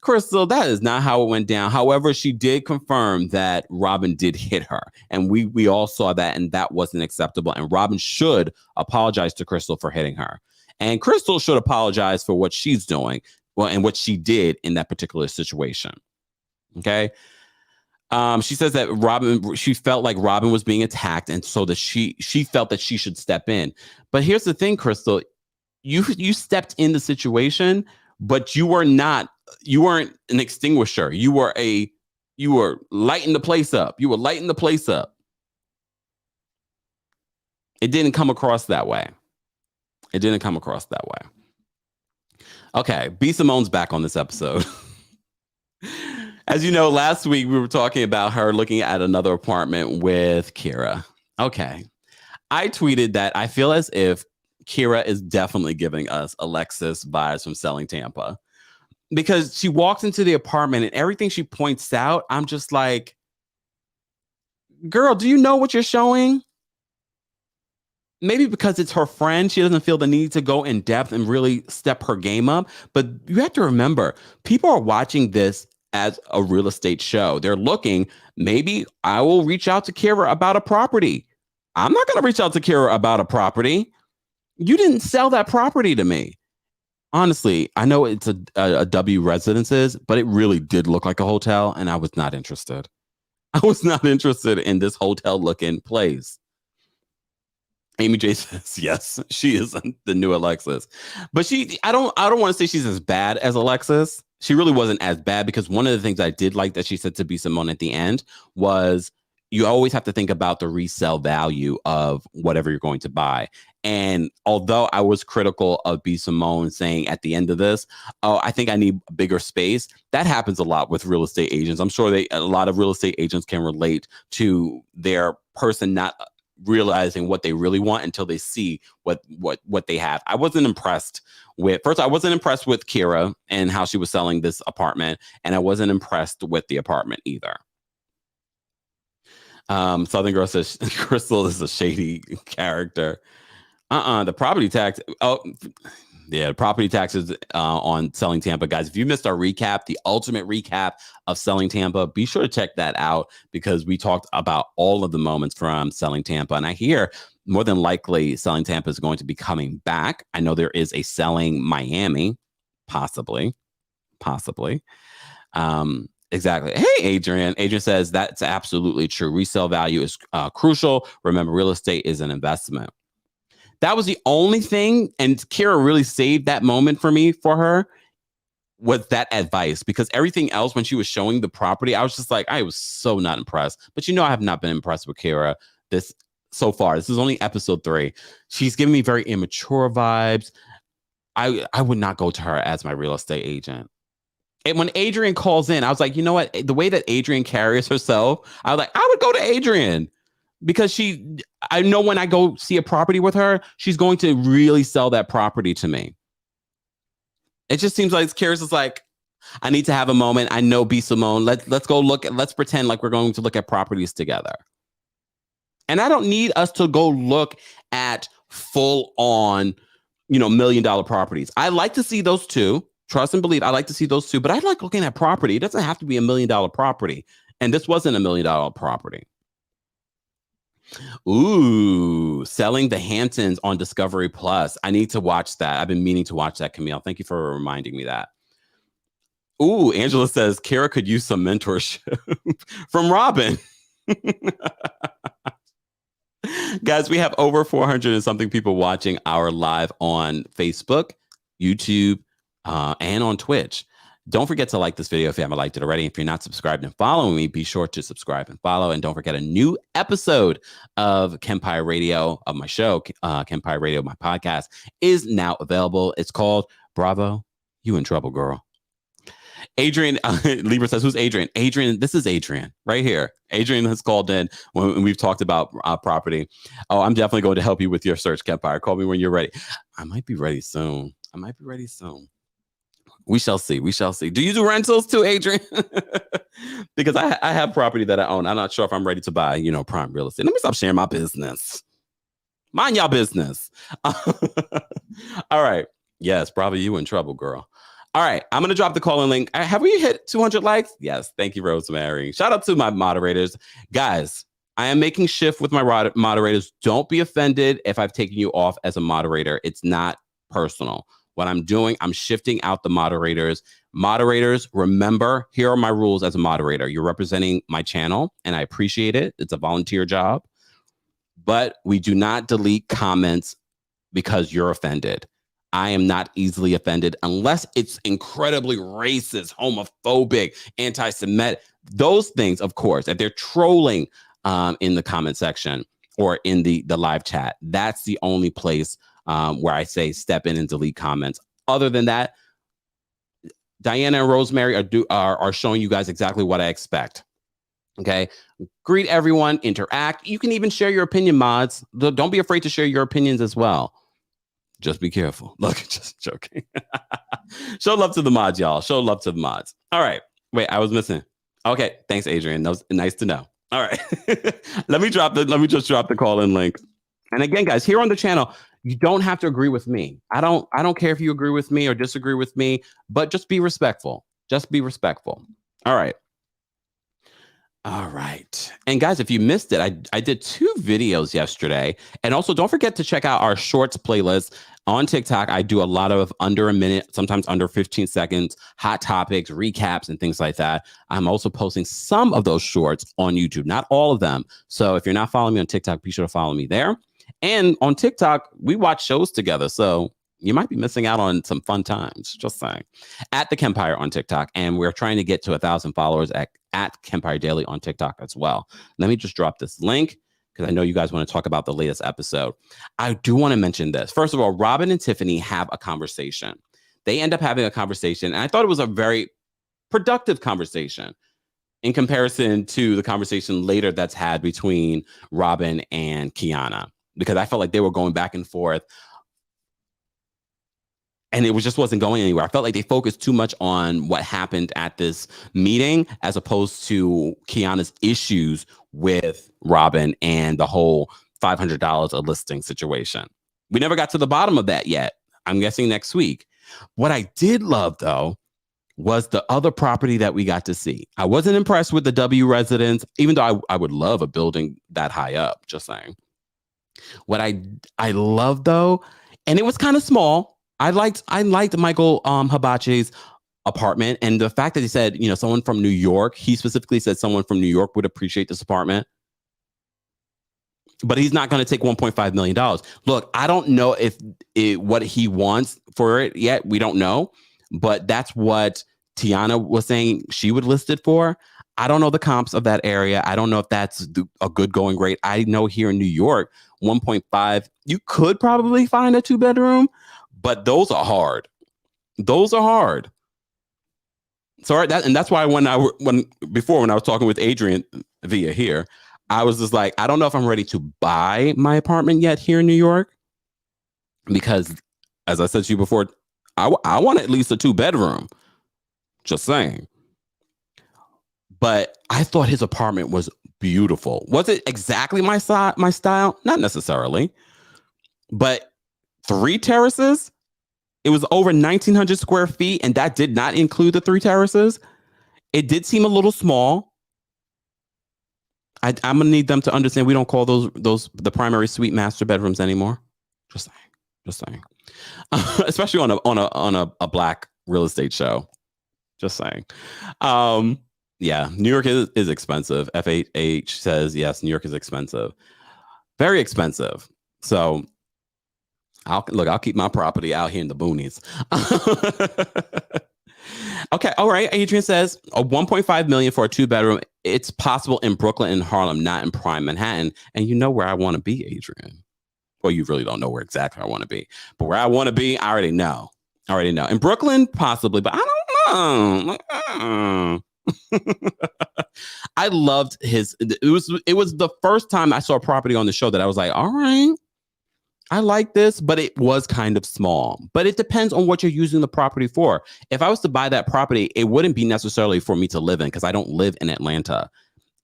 Cristyl, that is not how it went down. However, she did confirm that Robin did hit her. And we all saw that, and that wasn't acceptable. And Robin should apologize to Cristyl for hitting her. And Cristyl should apologize for what she's doing, and what she did in that particular situation. Okay? She says that she felt like Robin was being attacked, and so that she felt that she should step in. But here's the thing, Cristyl, you stepped in the situation, but you weren't an extinguisher. You You were lighting the place up. You were lighting the place up. It didn't come across that way. It didn't come across that way. Okay, B. Simone's back on this episode. As you know, last week we were talking about her looking at another apartment with Kira. Okay. I tweeted that I feel as if Kira is definitely giving us Alexis vibes from Selling Tampa, because she walks into the apartment and everything she points out, I'm just like, girl, do you know what you're showing? Maybe because it's her friend, she doesn't feel the need to go in depth and really step her game up. But you have to remember, people are watching this as a real estate show. They're looking, maybe I will reach out to Kira about a property. I'm not going to reach out to Kira about a property. You didn't sell that property to me. Honestly, I know it's a W Residences, but it really did look like a hotel, and I was not interested. I was not interested in this hotel looking place. Amy J says, yes, she is the new Alexis. But I don't want to say she's as bad as Alexis. She really wasn't as bad, because one of the things I did like that she said to B. Simone at the end was, you always have to think about the resale value of whatever you're going to buy. And although I was critical of B. Simone saying at the end of this, oh, I think I need a bigger space, that happens a lot with real estate agents. I'm sure a lot of real estate agents can relate to their person not realizing what they really want until they see what they have. I wasn't impressed with Kira and how she was selling this apartment, and I wasn't impressed with the apartment either. Southern Girl says Cristyl is a shady character. The property tax. Oh, yeah, property taxes on Selling Tampa, guys. If you missed our recap, the ultimate recap of Selling Tampa, be sure to check that out, because we talked about all of the moments from Selling Tampa. And I hear more than likely Selling Tampa is going to be coming back. I know there is a Selling Miami, possibly. Exactly. Hey, Adrian. Adrian says that's absolutely true. Resale value is crucial. Remember, real estate is an investment. That was the only thing, and Kira really saved that moment for her, was that advice, because everything else, when she was showing the property, I was just like, I was so not impressed. But I have not been impressed with Kira so far. This is only episode 3. She's giving me very immature vibes. I would not go to her as my real estate agent. And when Adrian calls in, I was like, you know what? The way that Adrian carries herself, I was like, I would go to Adrian, because I know when I go see a property with her, she's going to really sell that property to me. It just seems like Kira's is like, I need to have a moment. I know B. Simone. Let's go let's pretend like we're going to look at properties together. And I don't need us to go look at full on, $1 million properties. I like to see those too. Trust and believe. I like to see those too, but I like looking at property. It doesn't have to be $1 million property. And this wasn't $1 million property. Ooh, Selling the Hamptons on Discovery Plus. I need to watch that. I've been meaning to watch that, Camille. Thank you for reminding me that. Ooh, Angela says Kara could use some mentorship from Robin. Guys, we have over 400 and something people watching our live on Facebook, YouTube, and on Twitch. Don't forget to like this video if you haven't liked it already. If you're not subscribed and following me, be sure to subscribe and follow. And don't forget, a new episode of Kempire Radio, of my show, Kempire Radio, my podcast, is now available. It's called Bravo, You in Trouble, Girl. Adrian, Libra says, who's Adrian? Adrian, this is Adrian right here. Adrian has called in when we've talked about property. Oh, I'm definitely going to help you with your search, Kempire. Call me when you're ready. I might be ready soon. We shall see. Do you do rentals too, Adrian? Because I have property that I own. I'm not sure if I'm ready to buy, prime real estate. Let me stop sharing my business. Mind y'all business. All right. Yes, probably you in trouble, girl. All right. I'm going to drop the call-in link. Have we hit 200 likes? Yes. Thank you, Rosemary. Shout out to my moderators. Guys, I am making shift with my moderators. Don't be offended if I've taken you off as a moderator. It's not personal. What I'm doing, I'm shifting out the moderators. Moderators, remember, here are my rules as a moderator. You're representing my channel, and I appreciate it. It's a volunteer job. But we do not delete comments because you're offended. I am not easily offended unless it's incredibly racist, homophobic, anti-Semitic. Those things, of course, if they're trolling in the comment section or in the live chat, that's the only place where I say step in and delete comments. Other than that, Diana and Rosemary are showing you guys exactly what I expect. Okay. Greet everyone, interact. You can even share your opinion, mods. Don't be afraid to share your opinions as well. Just be careful. Look, just joking. Show love to the mods, y'all. Show love to the mods. All right. Wait, I was missing. Okay. Thanks, Adrian. That was nice to know. All right. Let me just drop the call-in link. And again, guys, here on the channel, you don't have to agree with me. I don't care if you agree with me or disagree with me, but just be respectful. Just be respectful. All right. All right. And guys, if you missed it, I did 2 videos yesterday. And also don't forget to check out our shorts playlist on TikTok. I do a lot of under a minute, sometimes under 15 seconds, hot topics, recaps, and things like that. I'm also posting some of those shorts on YouTube, not all of them. So if you're not following me on TikTok, be sure to follow me there. And on TikTok, we watch shows together. So you might be missing out on some fun times. Just saying. At TheKempire on TikTok. And we're trying to get to 1,000 followers at Kempire Daily on TikTok as well. Let me just drop this link because I know you guys want to talk about the latest episode. I do want to mention this. First of all, Robin and Tiffani have a conversation. They end up having a conversation. And I thought it was a very productive conversation in comparison to the conversation later that's had between Robin and Kiana, because I felt like they were going back and forth. And it just wasn't going anywhere. I felt like they focused too much on what happened at this meeting as opposed to Kiana's issues with Robin and the whole $500 a listing situation. We never got to the bottom of that yet. I'm guessing next week. What I did love, though, was the other property that we got to see. I wasn't impressed with the W residence, even though I would love a building that high up, just saying. What I love, though, and it was kind of small. I liked Michael Hibachi's apartment, and the fact that he said, someone from New York. He specifically said someone from New York would appreciate this apartment, but he's not going to take $1.5 million. Look, I don't know if what he wants for it yet. We don't know, but that's what Tiana was saying she would list it for. I don't know the comps of that area. I don't know if that's a good going rate. I know here in New York, 1.5, you could probably find a 2-bedroom. But those are hard. Those are hard. So that's why when I was talking with Adrian via here, I was just like, I don't know if I'm ready to buy my apartment yet here in New York, because as I said to you before, I want at least a 2-bedroom. Just saying. But I thought his apartment was beautiful. Was it exactly my style? Not necessarily. But 3 terraces, it was over 1,900 square feet, and that did not include the 3 terraces. It did seem a little small. I'm gonna need them to understand we don't call those the primary suite master bedrooms anymore. Just saying. Especially on a Black real estate show. Just saying. Yeah, New York is expensive. FHH says yes, New York is expensive, very expensive. So. I'll keep my property out here in the boonies. Okay, all right. Adrian says a $1.5 million for a 2-bedroom. It's possible in Brooklyn and Harlem, not in prime Manhattan. And you know where I want to be, Adrian. Well, you really don't know where exactly I want to be, but where I want to be, I already know. In Brooklyn, possibly, but I don't know. I loved it was the first time I saw a property on the show that I was like, all right, I like this, but it was kind of small. But it depends on what you're using the property for. If I was to buy that property, it wouldn't be necessarily for me to live in, because I don't live in Atlanta.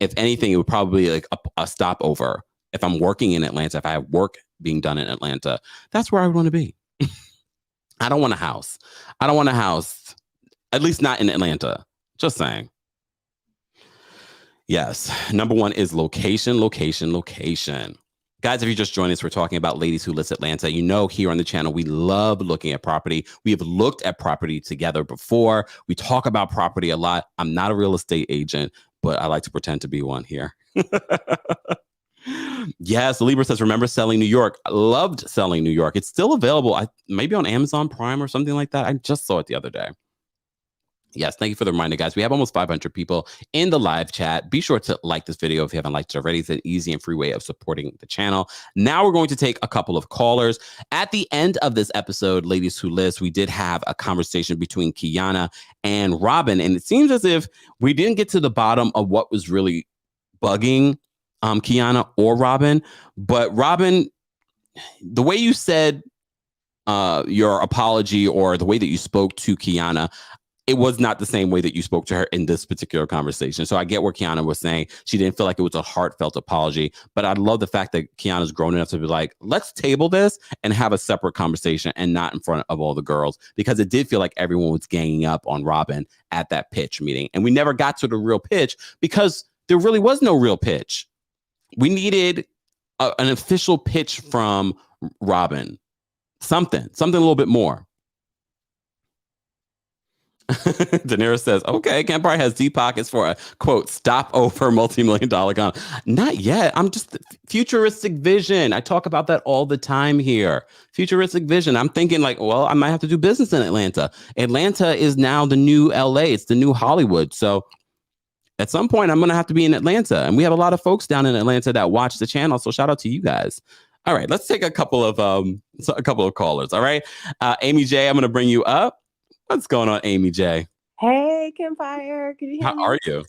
If anything, it would probably be like a stopover. If I'm working in Atlanta, if I have work being done in Atlanta, that's where I would want to be. I don't want a house. At least not in Atlanta. Just saying. Yes. Number 1 is location. Guys, if you just joined us, we're talking about ladies who list Atlanta. Here on the channel, we love looking at property. We have looked at property together before. We talk about property a lot. I'm not a real estate agent, but I like to pretend to be one here. Yes, Libra says, remember Selling New York? I loved Selling New York. It's still available. Maybe on Amazon Prime or something like that. I just saw it the other day. Yes, thank you for the reminder, guys. We have almost 500 people in the live chat. Be sure to like this video if you haven't liked it already. It's an easy and free way of supporting the channel. Now we're going to take a couple of callers. At the end of this episode, Ladies Who List, we did have a conversation between Kiana and Robin, and it seems as if we didn't get to the bottom of what was really bugging Kiana or Robin. But Robin, the way you said your apology or the way that you spoke to Kiana, it was not the same way that you spoke to her in this particular conversation. So I get what Kiana was saying. She didn't feel like it was a heartfelt apology, but I love the fact that Kiana's grown enough to be like, let's table this and have a separate conversation and not in front of all the girls, because it did feel like everyone was ganging up on Robin at that pitch meeting. And we never got to the real pitch because there really was no real pitch. We needed an official pitch from Robin. Something a little bit more. Daenerys says, okay, Kempire has deep pockets for a, quote, stop over multi-million-dollar gun. Not yet. I'm just futuristic vision. I talk about that all the time here. Futuristic vision. I'm thinking like, well, I might have to do business in Atlanta. Atlanta is now the new LA. It's the new Hollywood. So at some point, I'm going to have to be in Atlanta. And we have a lot of folks down in Atlanta that watch the channel. So shout out to you guys. All right, let's take a couple of callers. All right. Amy J, I'm going to bring you up. What's going on, Amy J? Hey, Kempire. Can you hear me? How are you?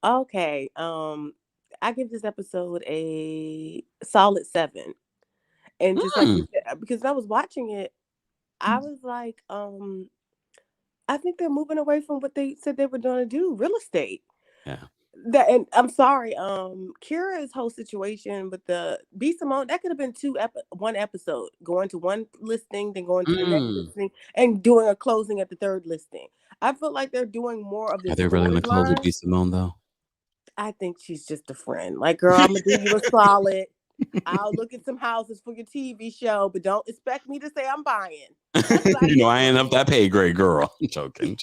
Okay. I give this episode a solid 7. And just like you said, because I was watching it, I was like, I think they're moving away from what they said they were going to do, real estate. Yeah. And I'm sorry, Kira's whole situation with the B Simone, that could have been one episode, going to one listing, then going to the next listing, and doing a closing at the third listing. I feel like they're doing more of this. Are they really going to close with B Simone though? I think she's just a friend. Like, girl, I'm gonna do you a solid. I'll look at some houses for your TV show, but don't expect me to say I'm buying. I ain't up that pay grade, girl. I'm joking.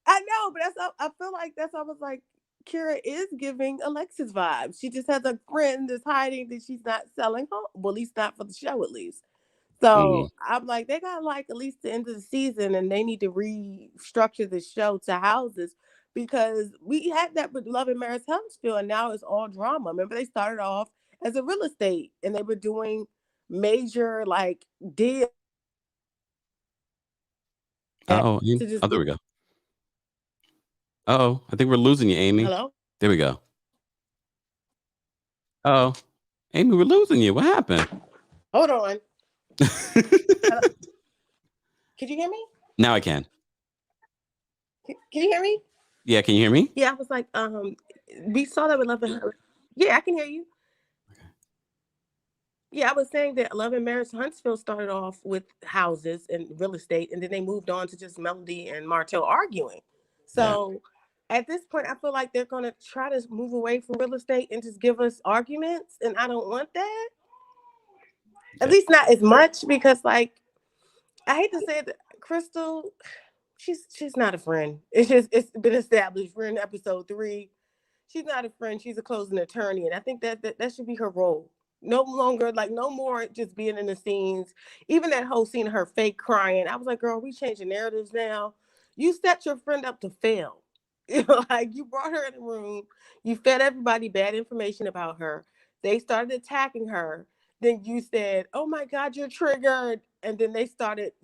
I know, but I feel like that's almost like Kira is giving Alexis vibes. She just has a friend that's hiding that she's not selling home. Well, at least not for the show, at least. So I'm like, they got like at least the end of the season, and they need to restructure the show to houses, because we had that with Love and Marriage Huntsville, and now it's all drama. Remember, they started off as a real estate, and they were doing major like deals. Oh, there we go. Oh, I think we're losing you, Amy. Hello? There we go. Oh, Amy, we're losing you. What happened? Hold on. Can you hear me? Now I can. Can you hear me? Yeah, can you hear me? Yeah, I was like, we saw that with Love and Marriage. Yeah, I can hear you. Okay. Yeah, I was saying that Love and Marriage Huntsville started off with houses and real estate, and then they moved on to just Melody and Martell arguing. So at this point, I feel like they're going to try to move away from real estate and just give us arguments, and I don't want that. At least not as much, because like, I hate to say it, Cristyl, she's not a friend. It's been established. We're in episode 3. She's not a friend. She's a closing attorney, and I think that should be her role. No longer, like, no more just being in the scenes. Even that whole scene of her fake crying, I was like, girl, we changing narratives now. You set your friend up to fail. Like, you brought her in the room, you fed everybody bad information about her. They started attacking her. Then you said, oh my God, you're triggered. And then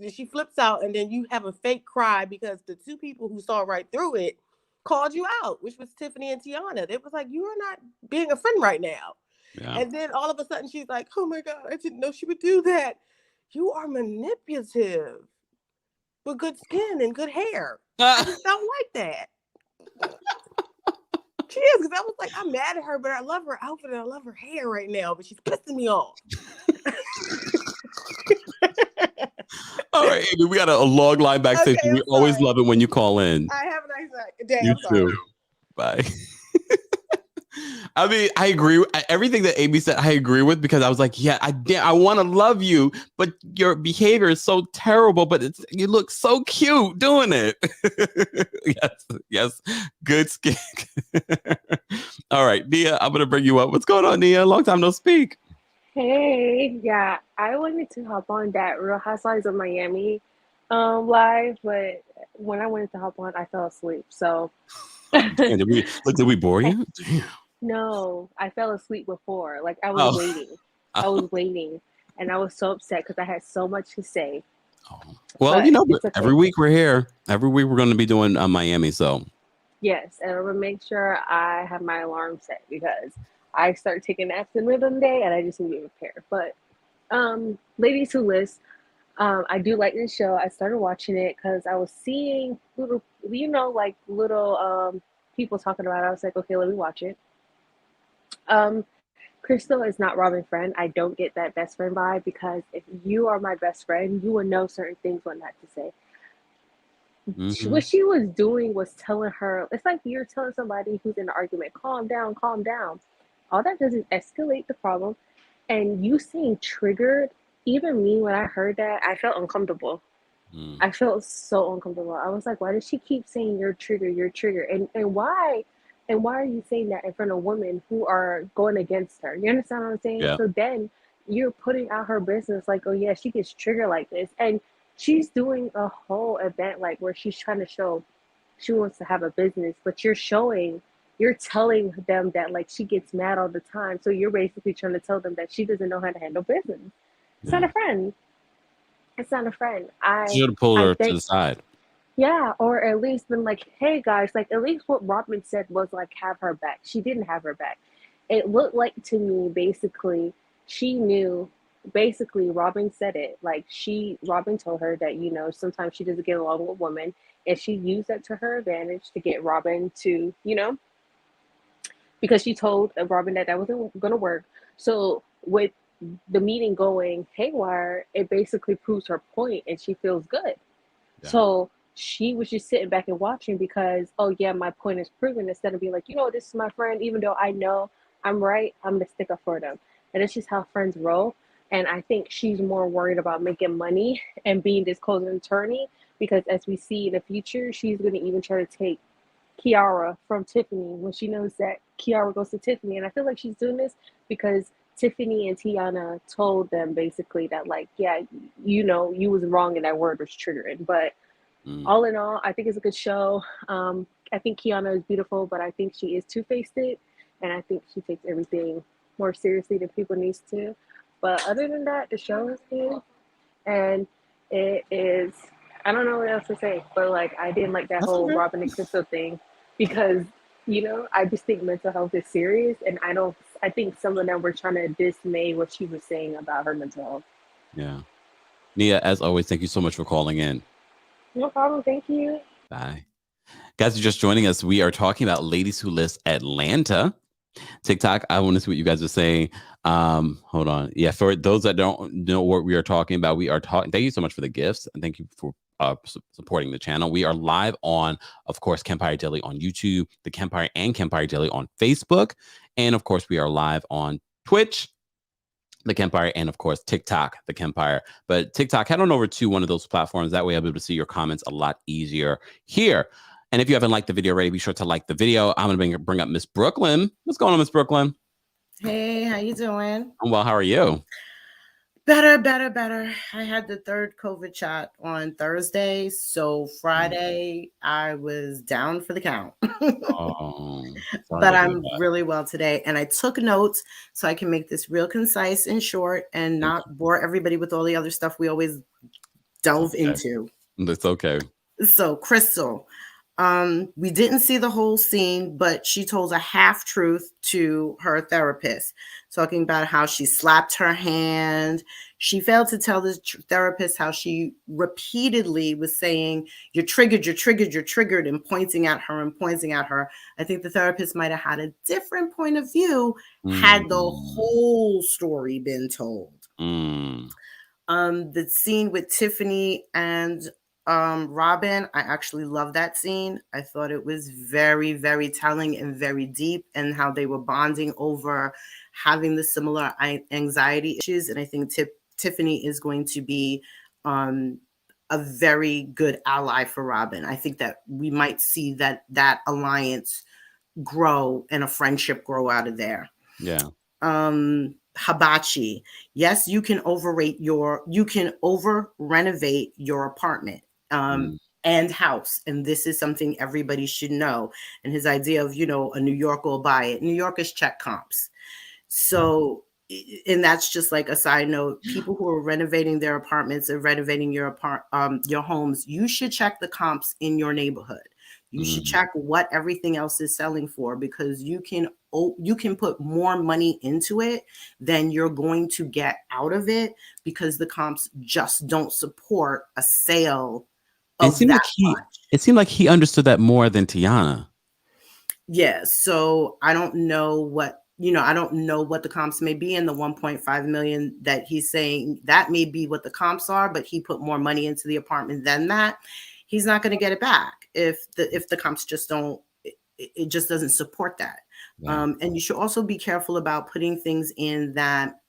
she flips out, and then you have a fake cry because the 2 people who saw right through it called you out, which was Tiffani and Tiana. They was like, you are not being a friend right now. Yeah. And then all of a sudden she's like, oh my God, I didn't know she would do that. You are manipulative with good skin and good hair. I just don't like that. She is, because I was like, I'm mad at her, but I love her outfit and I love her hair right now, but she's pissing me off. All right, Amy, we got a long line backstage. Okay, we always love it when you call in. I have a nice day. You too. Bye. I mean, I agree with everything that Amy said. I agree with because I was like, yeah, I want to love you, but your behavior is so terrible. But you look so cute doing it. Yes, yes, good skin. All right, Nia, I'm gonna bring you up. What's going on, Nia? Long time no speak. Hey, yeah, I wanted to hop on that Real Housewives of Miami live, but when I wanted to hop on, I fell asleep. So Oh, damn, did we bore you? Damn. no, I fell asleep before. Like Oh, I oh, was waiting, and I was so upset because I had so much to say. oh. Well, But but it's every okay. week we're here. Every week we're going to be doing Miami. So Yes, and I'm gonna make sure I have my alarm set because I start taking naps in the middle of the day, and I just need to be prepared. But ladies who list. I do like this show. I started watching it because I was seeing little, like little people talking about it. I was like, okay, let me watch it. Um, Cristyl is not Robin's friend. I don't get that best friend vibe because if you are my best friend, you would know certain things what not to say. hmm What she was doing was telling her, it's like you're telling somebody who's in an argument, calm down, calm down. All that does is escalate the problem. And you saying triggered, even me, when I heard that, I felt uncomfortable. I felt so uncomfortable. I was like, why does she keep saying you're triggered, you're triggered? And why are you saying that in front of women who are going against her? You understand what I'm saying? yeah, So then you're putting out her business like, oh yeah, she gets triggered like this. And she's doing a whole event like where she's trying to show she wants to have a business, but you're telling them that like she gets mad all the time. So you're basically trying to tell them that she doesn't know how to handle business. It's not yeah. a friend. It's not a friend. Should have pulled I her to think the side. yeah, or at least been like, hey guys, like at least what Rodman said was like have her back. She didn't have her back. It looked like to me basically she knew basically Robin said it. Like Robin told her that, sometimes she doesn't get along with women and she used that to her advantage to get Robin to, because she told Robin that that wasn't gonna work. So with the meeting going haywire, it basically proves her point and she feels good. Yeah, So she was just sitting back and watching because, oh yeah, my point is proven. Instead of being like, this is my friend, even though I know I'm right, I'm gonna stick up for them. And it's just how friends roll. And I think she's more worried about making money and being this closing attorney because as we see in the future, she's gonna even try to take Kiara from Tiffany when she knows that Kiara goes to Tiffany. And I feel like she's doing this because Tiffany and Tiana told them basically that like, yeah, you was wrong and that word was triggering. But mm. all in all, I think it's a good show. I think Kiana is beautiful, but I think she is two-faced it, and I think she takes everything more seriously than people needs to. But other than that, the show is good, and it is. I don't know what else to say, but like I didn't like that That's whole okay. Robin and Crystal thing because I just think mental health is serious, and I don't. I think some of them were trying to dismay what she was saying about her mental health. Yeah, Nia, as always, thank you so much for calling in. No problem. Thank you. Bye. Guys, are just joining us. We are talking about Ladies Who List Atlanta. TikTok, I want to see what you guys are saying. Hold on. Yeah, for those that don't know what we are talking about, we are talking. Thank you so much for the gifts and thank you for supporting the channel. We are live on, of course, Kempire Daily on YouTube, the Kempire and Kempire Daily on Facebook. And of course, we are live on Twitch, the Kempire, and of course TikTok, the Kempire. But TikTok, head on over to one of those platforms. That way I'll be able to see your comments a lot easier here. And if you haven't liked the video already, be sure to like the video. I'm going to bring up Miss Brooklyn. What's going on, Miss Brooklyn? Hey, how you doing? I'm well. How are you? Better. I had the third COVID shot on Thursday, so Friday I was down for the count. Oh, sorry But to hear I'm that. really well today, and I took notes so I can make this real concise and short and Okay. not bore everybody with all the other stuff we always delve into. It's okay. So, Cristyl, we didn't see the whole scene, but she told a half truth to her therapist, talking about how she slapped her hand. She failed to tell the therapist how she repeatedly was saying, you're triggered, you're triggered, you're triggered, and pointing at her and pointing at her. I think the therapist might have had a different point of view had the Mm, whole story been told. mm, The scene with Tiffani and Robin, I actually love that scene. I thought it was very, very telling and very deep, and how they were bonding over having the similar anxiety issues. And I think Tiffani is going to be a very good ally for Robin. I think that we might see that alliance grow and a friendship grow out of there. Yeah. Hibachi. Yes, you can over renovate your apartment and house. And this is something everybody should know. And his idea of, a New Yorker will buy it. New Yorkers check comps. So, and that's just like a side note. People who are renovating their apartments and renovating your homes, you should check the comps in your neighborhood. You should check what everything else is selling for, because you can put more money into it than you're going to get out of it, because the comps just don't support a sale of that much. It seemed like he understood that more than Tiana. Yeah, so I don't know what the comps may be, and the 1.5 million that he's saying, that may be what the comps are, but he put more money into the apartment than that. He's not going to get it back if the comps just don't, it just doesn't support that. Yeah. And you should also be careful about putting things in that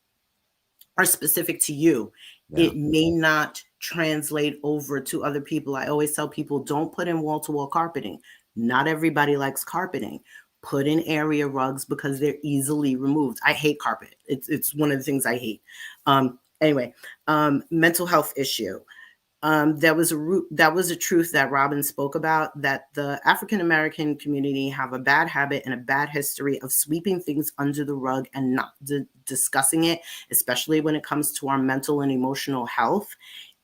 are specific to you. Yeah. It may not translate over to other people. I always tell people, don't put in wall-to-wall carpeting. Not everybody likes carpeting. Put in area rugs because they're easily removed. I hate carpet. It's one of the things I hate. Anyway, mental health issue. That was a truth that Robin spoke about, that the African-American community have a bad habit and a bad history of sweeping things under the rug and not discussing it, especially when it comes to our mental and emotional health.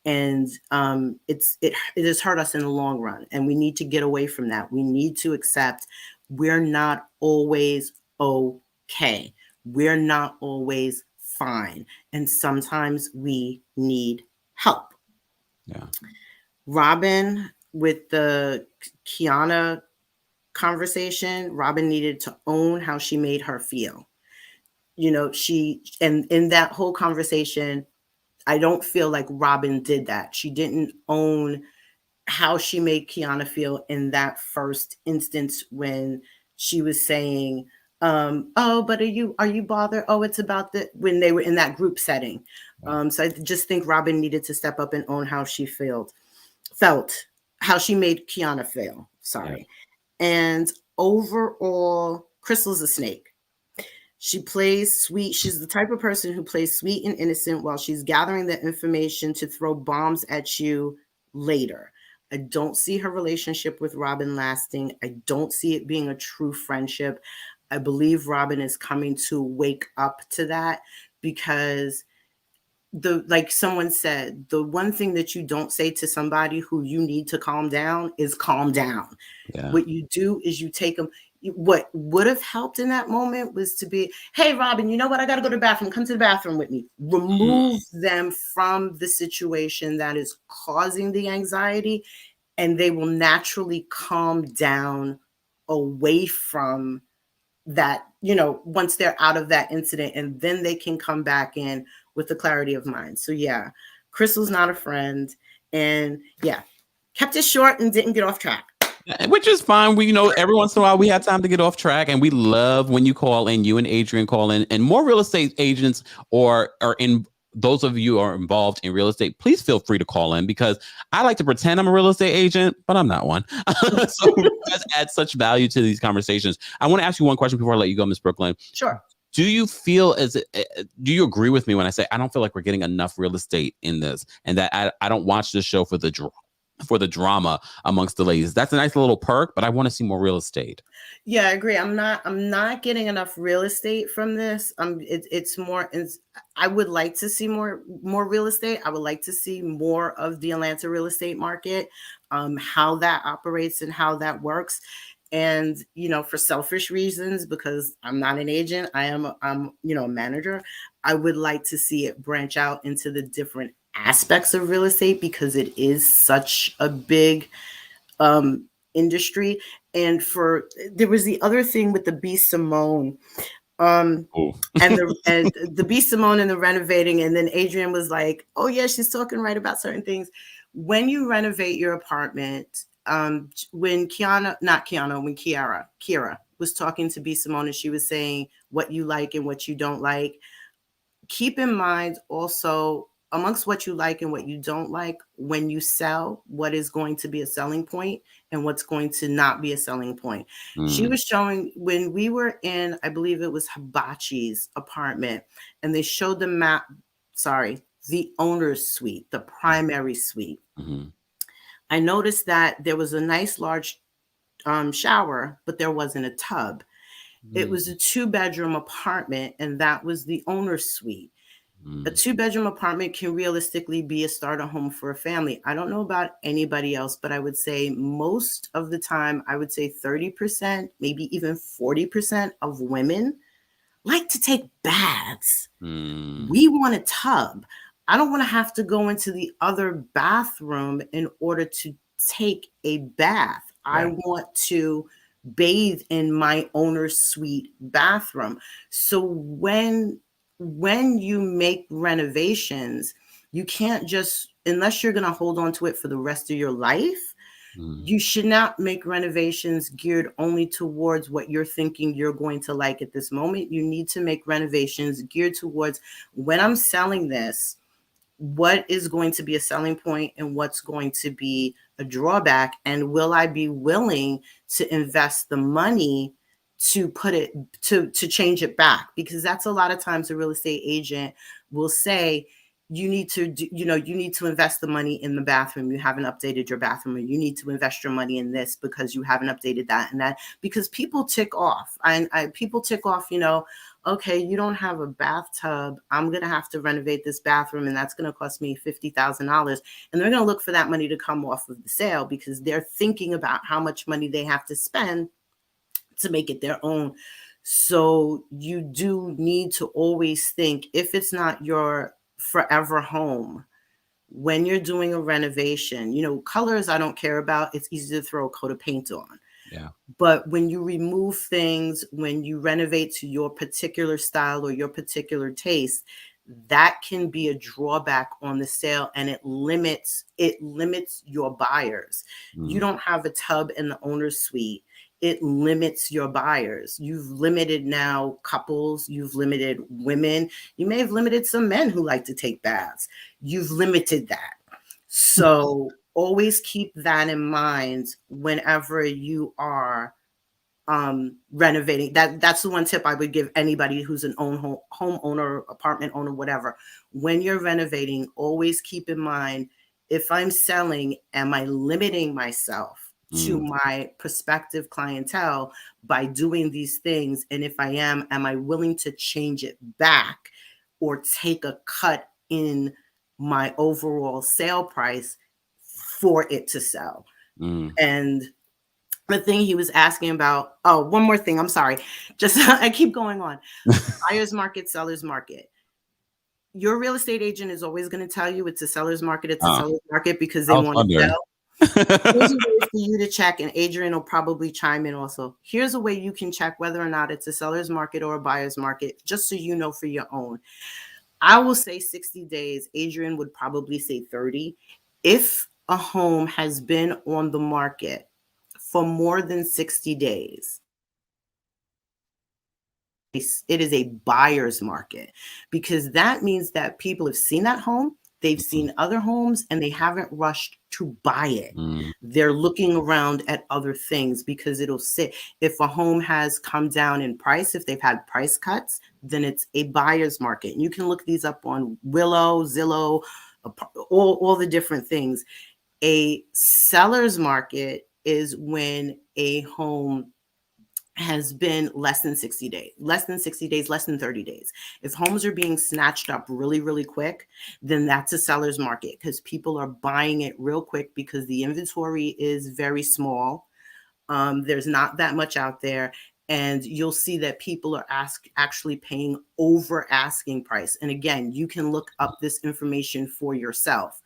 And it has hurt us in the long run, and we need to get away from that. We need to accept we're not always okay. We're not always fine. And sometimes we need help. Yeah. Robin, with the Kiana conversation, Robin needed to own how she made her feel. And in that whole conversation, I don't feel like Robin did that. She didn't own how she made Kiana feel in that first instance when she was saying, oh, but are you bothered? Oh, it's about when they were in that group setting. So I just think Robin needed to step up and own how she felt how she made Kiana feel. Sorry. Yeah. And overall, Crystyl's a snake. She plays sweet. She's the type of person who plays sweet and innocent while she's gathering the information to throw bombs at you later. I don't see her relationship with Robin lasting. I don't see it being a true friendship. I believe Robin is coming to wake up to that, because like someone said, the one thing that you don't say to somebody who you need to calm down is calm down. Yeah. What you do is you take them. What would have helped in that moment was to be, hey, Robin, you know what? I got to go to the bathroom. Come to the bathroom with me. Remove them from the situation that is causing the anxiety, and they will naturally calm down away from that, once they're out of that incident, and then they can come back in with the clarity of mind. So yeah, Crystyl's not a friend, and yeah, kept it short and didn't get off track. Which is fine. We, every once in a while we have time to get off track, and we love when you call in, you and Adrian call in, and more real estate agents or in those of you who are involved in real estate, please feel free to call in, because I like to pretend I'm a real estate agent, but I'm not one. So it does add such value to these conversations. I want to ask you one question before I let you go, Ms. Brooklyn. Sure. Do you feel do you agree with me when I say I don't feel like we're getting enough real estate in this, and that I don't watch this show for the drama amongst the ladies? That's a nice little perk, but I want to see more real estate. Yeah, I agree. I'm not getting enough real estate from this. It's more. I would like to see more real estate. I would like to see more of the Atlanta real estate market, how that operates and how that works. And, for selfish reasons, because I'm not an agent, I'm a manager. I would like to see it branch out into the different aspects of real estate, because it is such a big industry. And there was the other thing with the B. Simone, and the B. Simone and the renovating. And then Adrian was like, oh yeah, she's talking right about certain things. when you renovate your apartment, when Kiara was talking to B. Simone, she was saying what you like and what you don't like. Keep in mind also, amongst what you like and what you don't like, when you sell, what is going to be a selling point and what's going to not be a selling point. She was showing, when we were in, I believe it was Hibachi's apartment, and they showed the map, the owner's suite, the primary suite. Mm-hmm. I noticed that there was a nice large shower, but there wasn't a tub. It was a 2-bedroom apartment, and that was the owner's suite. A 2-bedroom apartment can realistically be a starter home for a family. I don't know about anybody else, but I would say most of the time, I would say 30%, maybe even 40% of women like to take baths. We want a tub. I don't want to have to go into the other bathroom in order to take a bath. I want to bathe in my owner's suite bathroom. So when you make renovations, you can't just, unless you're going to hold on to it for the rest of your life, you should not make renovations geared only towards what you're thinking you're going to like at this moment. You need to make renovations geared towards, when I'm selling this, what is going to be a selling point and what's going to be a drawback, and will I be willing to invest the money to put it to change it back? Because that's a lot of times a real estate agent will say, you need to do, you need to invest the money in the bathroom. You haven't updated your bathroom, or you need to invest your money in this because you haven't updated that and that. Because people tick off, and people tick off, okay, you don't have a bathtub. I'm going to have to renovate this bathroom, and that's going to cost me $50,000. And they're going to look for that money to come off of the sale because they're thinking about how much money they have to spend to make it their own. So you do need to always think, if it's not your forever home, when you're doing a renovation, colors I don't care about. It's easy to throw a coat of paint on. Yeah. But when you remove things, when you renovate to your particular style or your particular taste, that can be a drawback on the sale, and it limits your buyers. You don't have a tub in the owner's suite. It limits your buyers. You've limited now couples, you've limited women. You may have limited some men who like to take baths. You've limited that. So always keep that in mind whenever you are renovating. That's the one tip I would give anybody who's an homeowner, apartment owner, whatever. When you're renovating, always keep in mind, if I'm selling, am I limiting myself to my prospective clientele by doing these things? And if I am I willing to change it back or take a cut in my overall sale price for it to sell? And the thing he was asking about, one more thing, I'm sorry, just I keep going on. Buyer's market, seller's market. Your real estate agent is always going to tell you it's a seller's market, because they want to sell. Here's a way for you to check, and Adrian will probably chime in also. Here's a way you can check whether or not it's a seller's market or a buyer's market, just so you know for your own. I will say 60 days. Adrian would probably say 30. If a home has been on the market for more than 60 days, it is a buyer's market, because that means that people have seen that home, they've seen other homes, and they haven't rushed to buy it. They're looking around at other things because it'll sit. If a home has come down in price, if they've had price cuts, then it's a buyer's market. And you can look these up on Willow, Zillow, all the different things. A seller's market is when a home has been less than 60 days, less than 30 days. If homes are being snatched up really, really quick, then that's a seller's market, because people are buying it real quick because the inventory is very small. There's not that much out there. And you'll see that people are actually paying over asking price. And again, you can look up this information for yourself.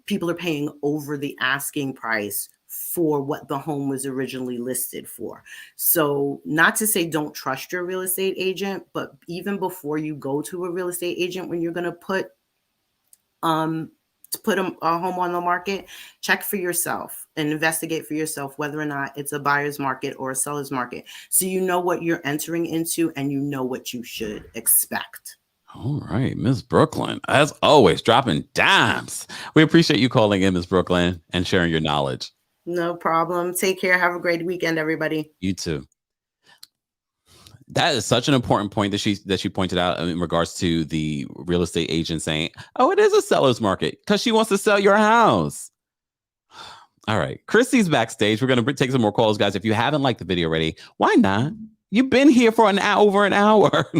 People are paying over the asking price for what the home was originally listed for. So not to say don't trust your real estate agent, but even before you go to a real estate agent, when you're going to put to put a home on the market, check for yourself and investigate for yourself whether or not it's a buyer's market or a seller's market. So you know what you're entering into and you know what you should expect. All right, Miss Brooklyn, as always, dropping dimes. We appreciate you calling in, Miss Brooklyn, and sharing your knowledge. No problem. Take care. Have a great weekend, everybody. You too. That is such an important point that she pointed out in regards to the real estate agent saying, "Oh, it is a seller's market because she wants to sell your house." All right, Christy's backstage. We're gonna take some more calls, guys. If you haven't liked the video already, why not? You've been here for over an hour.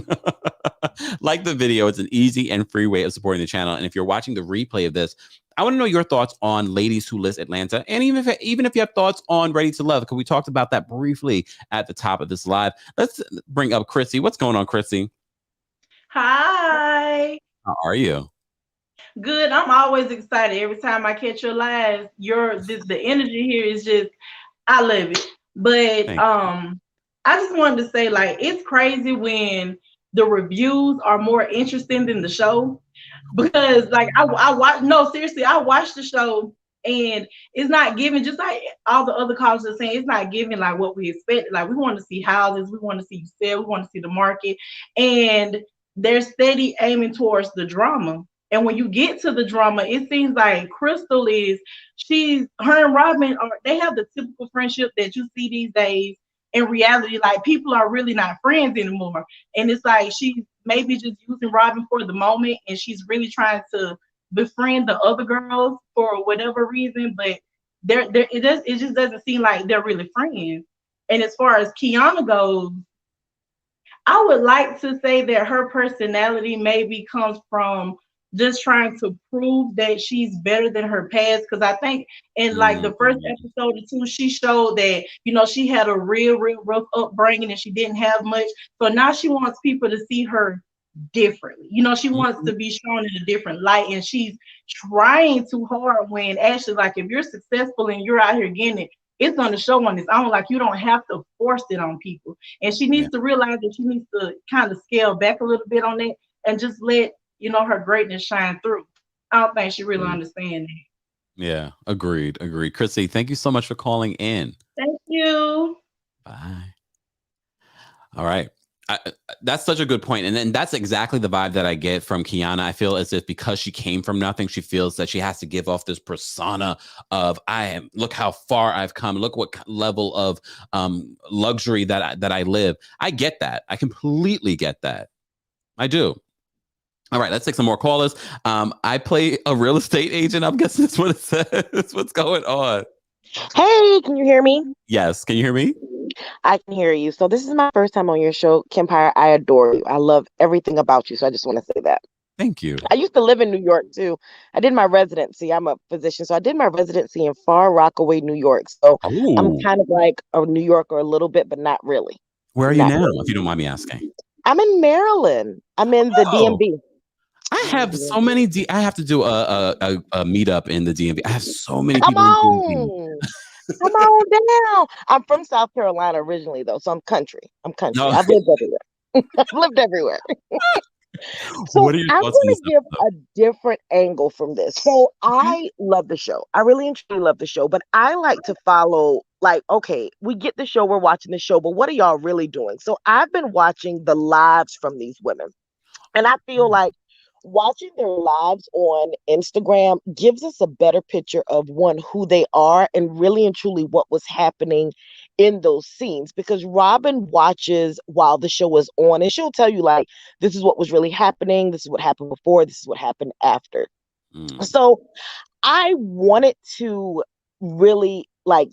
Like the video. It's an easy and free way of supporting the channel. And if you're watching the replay of this, I want to know your thoughts on Ladies Who List Atlanta. And even if you have thoughts on Ready to Love, because we talked about that briefly at the top of this live. Let's bring up Christy. What's going on, Christy? Hi. How are you? Good. I'm always excited every time I catch your live. The energy here is just, I love it. But I just wanted to say, like, it's crazy when the reviews are more interesting than the show, because like I watched the show and it's not giving, just like all the other callers are saying, it's not giving like what we expected. Like, we want to see houses, we want to see you sell, we want to see the market, and they're steady aiming towards the drama. And when you get to the drama, it seems like Cristyl her and Robin they have the typical friendship that you see these days. In reality, like, people are really not friends anymore. And it's like she's maybe just using Robin for the moment, and she's really trying to befriend the other girls for whatever reason. But it just doesn't seem like they're really friends. And as far as Kiana goes, I would like to say that her personality maybe comes from just trying to prove that she's better than her past. Because I think in like the first episode or two, she showed that, she had a real rough upbringing and she didn't have much. So now she wants people to see her differently. She wants to be shown in a different light, and she's trying too hard, when actually, like, if you're successful and you're out here getting it, it's going to show on its own. Like, you don't have to force it on people. And she needs to realize that she needs to kind of scale back a little bit on that and just let her greatness shine through. I don't think she really understands that. Yeah, agreed. Christy, thank you so much for calling in. Thank you. Bye. All right. That's such a good point. And then that's exactly the vibe that I get from Kiana. I feel as if because she came from nothing, she feels that she has to give off this persona of, look how far I've come. Look what level of luxury that I live. I get that. I completely get that. I do. All right, let's take some more callers. I play a real estate agent. I'm guessing that's what it says. What's going on? Hey, can you hear me? Yes. Can you hear me? I can hear you. So this is my first time on your show, Kempire. I adore you. I love everything about you. So I just want to say that. Thank you. I used to live in New York too. I did my residency. I'm a physician. So I did my residency in Far Rockaway, New York. So I'm kind of like a New Yorker a little bit, but not really. Where are you now, if you don't mind me asking? I'm in Maryland. I'm in the DMV. I have so many. I have to do a meetup in the DMV. I have so many Come people. on. Come on down. I'm from South Carolina originally, though, so I'm country. No. I've lived everywhere. I've lived everywhere. So What are your I'm thoughts on going this to give episode? a different angle from this. So I love the show. I really and truly love the show, but I like to follow, like, okay, we get the show, we're watching the show, but what are y'all really doing? So I've been watching the lives from these women, and I feel like watching their lives on Instagram gives us a better picture of who they are and really and truly what was happening in those scenes, because Robin watches while the show is on and she'll tell you, like, this is what was really happening, this is what happened before, this is what happened after. So I wanted to really like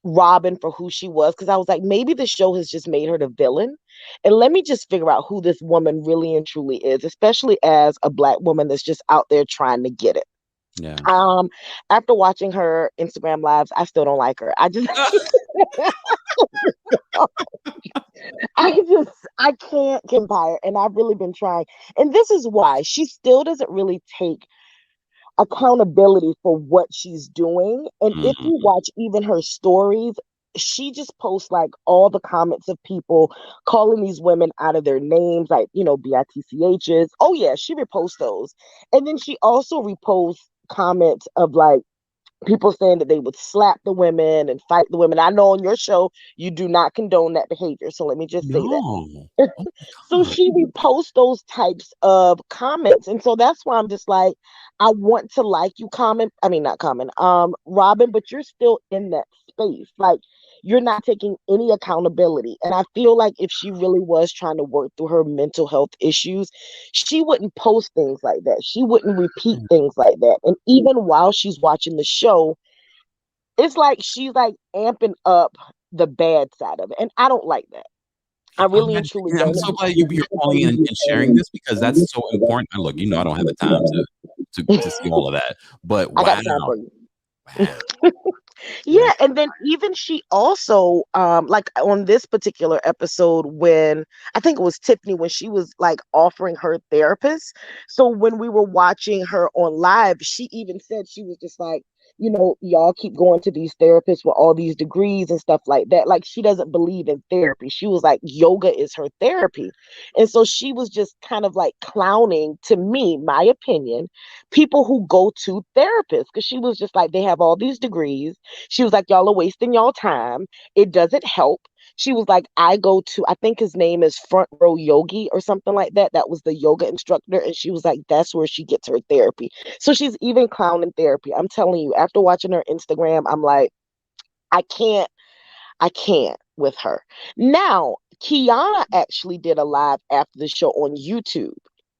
Robin for who she was, because I was like, maybe the show has just made her the villain, and let me just figure out who this woman really and truly is, especially as a Black woman that's just out there trying to get it. Yeah. After watching her Instagram lives, I still don't like her. I can't Kempire, and I've really been trying, and this is why she still doesn't really take accountability for what she's doing. And if you watch even her stories, she just posts like all the comments of people calling these women out of their names, like, BITCHs. Oh yeah, she reposts those. And then she also reposts comments of like people saying that they would slap the women and fight the women. I know on your show you do not condone that behavior, so let me just say that. No. Oh So my God. she reposts those types of comments. And so that's why I'm just like, I want to like you, not comment, Robin, but you're still in that space. Like, you're not taking any accountability. And I feel like if she really was trying to work through her mental health issues, she wouldn't post things like that. She wouldn't repeat things like that. And even while she's watching the show, it's like she's like amping up the bad side of it. And I don't like that. I really and truly I'm don't. so glad you're calling in and sharing this, because that's so important. And look, I don't have the time to see all of that. But I wow, got time for you. wow. Yeah, and then even she also like on this particular episode, when I think it was Tiffany, when she was like offering her therapist. So when we were watching her on live, she even said, she was just like, y'all keep going to these therapists with all these degrees and stuff like that. Like, she doesn't believe in therapy. She was like, yoga is her therapy. And so she was just kind of like clowning, to me, my opinion, people who go to therapists, because she was just like, they have all these degrees. She was like, y'all are wasting y'all time. It doesn't help. She was like, I go to, I think his name is Front Row Yogi or something like that. That was the yoga instructor. And she was like, that's where she gets her therapy. So she's even clowning therapy. I'm telling you, after watching her Instagram, I'm like, I can't with her. Now, Kiana actually did a live after the show on YouTube.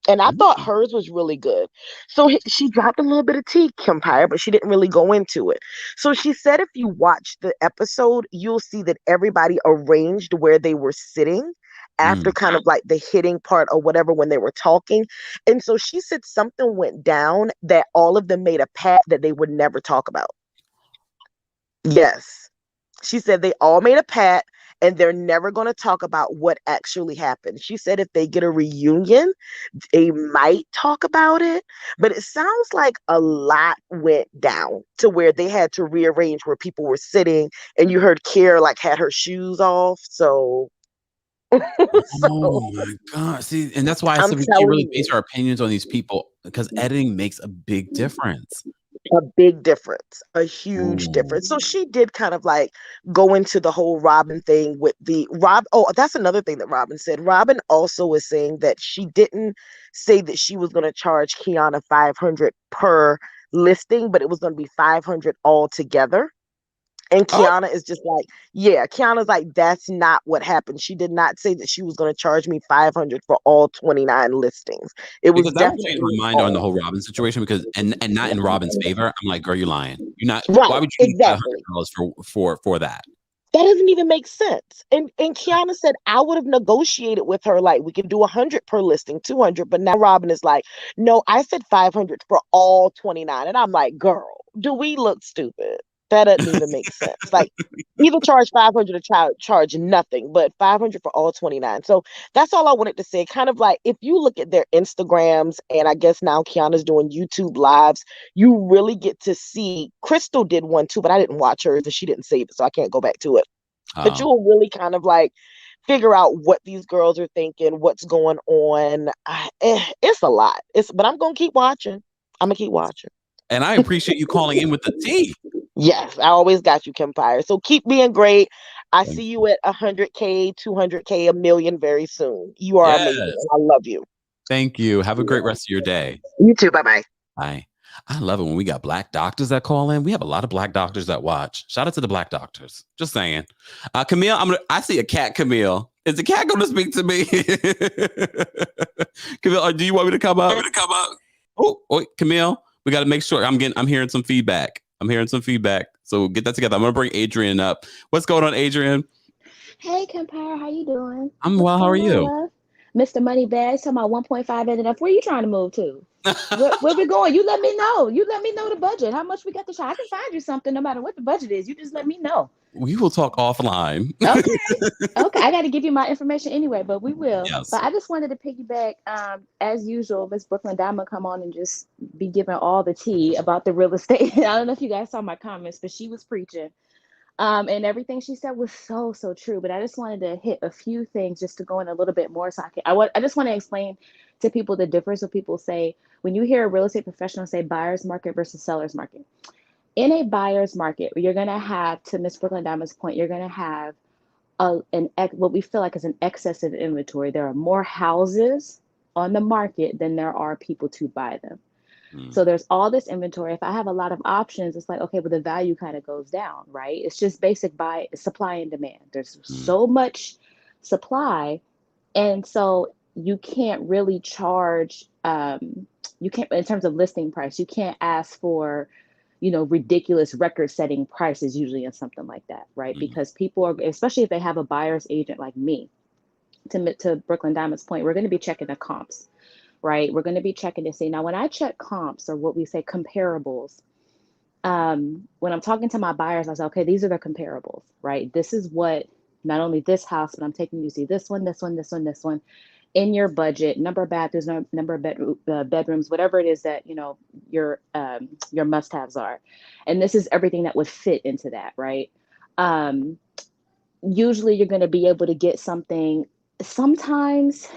And I thought hers was really good. So she dropped a little bit of tea, Kempire, but she didn't really go into it. So she said if you watch the episode, you'll see that everybody arranged where they were sitting after kind of like the hitting part or whatever when they were talking. And so she said something went down that all of them made a pact that they would never talk about. Yes. She said they all made a pact and they're never going to talk about what actually happened. She said if they get a reunion, they might talk about it, but it sounds like a lot went down to where they had to rearrange where people were sitting, and you heard Kiera like had her shoes off. So, Oh my God. See, and that's why I I'm said we can't really telling base you, our opinions on these people, because editing makes a big difference. a big difference, a huge Ooh. difference. So she did kind of like go into the whole Robin thing with the Rob. Oh, that's another thing that Robin said. Robin also was saying that she didn't say that she was going to charge Kiana 500 per listing, but it was going to be 500 altogether. And Oh, Kiana is just like, yeah, Kiana's like, that's not what happened. She did not say that she was going to charge me 500 for all 29 listings. It was because that would change definitely my mind on the all. whole Robin situation, because and not in Robin's favor. I'm like, girl, you're lying. You're not. Why Right, would you need exactly. $500 for that? That doesn't even make sense. And Kiana said I would have negotiated with her like we could do 100 per listing, 200, but now Robin is like, no, I said 500 for all 29, and I'm like, girl, do we look stupid? That doesn't even make sense. Like, either charge 500 or charge nothing, but 500 for all 29. So that's all I wanted to say. Kind of like if you look at their Instagrams, and I guess now Kiana's doing YouTube lives, you really get to see. Cristyl did one too, but I didn't watch hers and she didn't save it, so I can't go back to it. But Oh, you'll really kind of like figure out what these girls are thinking, what's going on. It's a lot. But I'm gonna keep watching. I'm gonna keep watching. and I appreciate you calling in with the tea. Yes, I always got you, Kempire. So keep being great. I Thank see you. you at 100K, 200K, a million very soon. You are amazing. Yes. I love you. Thank you. Have a great rest of your day. You too. Bye bye. Bye. I love it when we got Black doctors that call in. We have a lot of Black doctors that watch. Shout out to the Black doctors. Just saying. Camille, I see a cat, Camille. Is the cat going to speak to me? Camille, do you want me to come up? Oh, wait, Camille, we got to make sure. I'm hearing some feedback. So get that together. I'm going to bring Adrian up. What's going on, Adrian? Hey, Kempire, how you doing? I'm What's well. How are going on, you? love? Mr. Moneybags, talking about 1.5 ended up. Where you trying to move to? Where we going? You let me know. You let me know the budget. How much we got to shop? I can find you something no matter what the budget is. You just let me know. We will talk offline. Okay. I got to give you my information anyway, but we will. Yes. But I just wanted to piggyback, as usual, Miss Brooklyn Diamond come on and just be giving all the tea about the real estate. I don't know if you guys saw my comments, but she was preaching. And everything she said was so true. But I just wanted to hit a few things just to go in a little bit more. So I just want to explain to people the difference when people say, when you hear a real estate professional say buyer's market versus seller's market. In a buyer's market, you're going to have, to Miss Brooklyn Diamond's point, you're going to have what we feel like is an excessive inventory. There are more houses on the market than there are people to buy them. So there's all this inventory. If I have a lot of options, it's like, okay, but the value kind of goes down, right? It's just basic supply and demand. There's so much supply. And so you can't really charge, you can't, in terms of listing price, you can't ask for, ridiculous record setting prices usually in something like that, right? Because people are, especially if they have a buyer's agent like me, to Brooklyn Diamond's point, we're going to be checking the comps, right? We're going to be checking to see. Now, when I check comps, or what we say comparables, when I'm talking to my buyers, I say, okay, these are the comparables, right? This is what, not only this house, but I'm taking you to see this one, in your budget, number of bathrooms, number of bedrooms, whatever it is that, your must-haves are. And this is everything that would fit into that, right? Usually you're going to be able to get something, sometimes,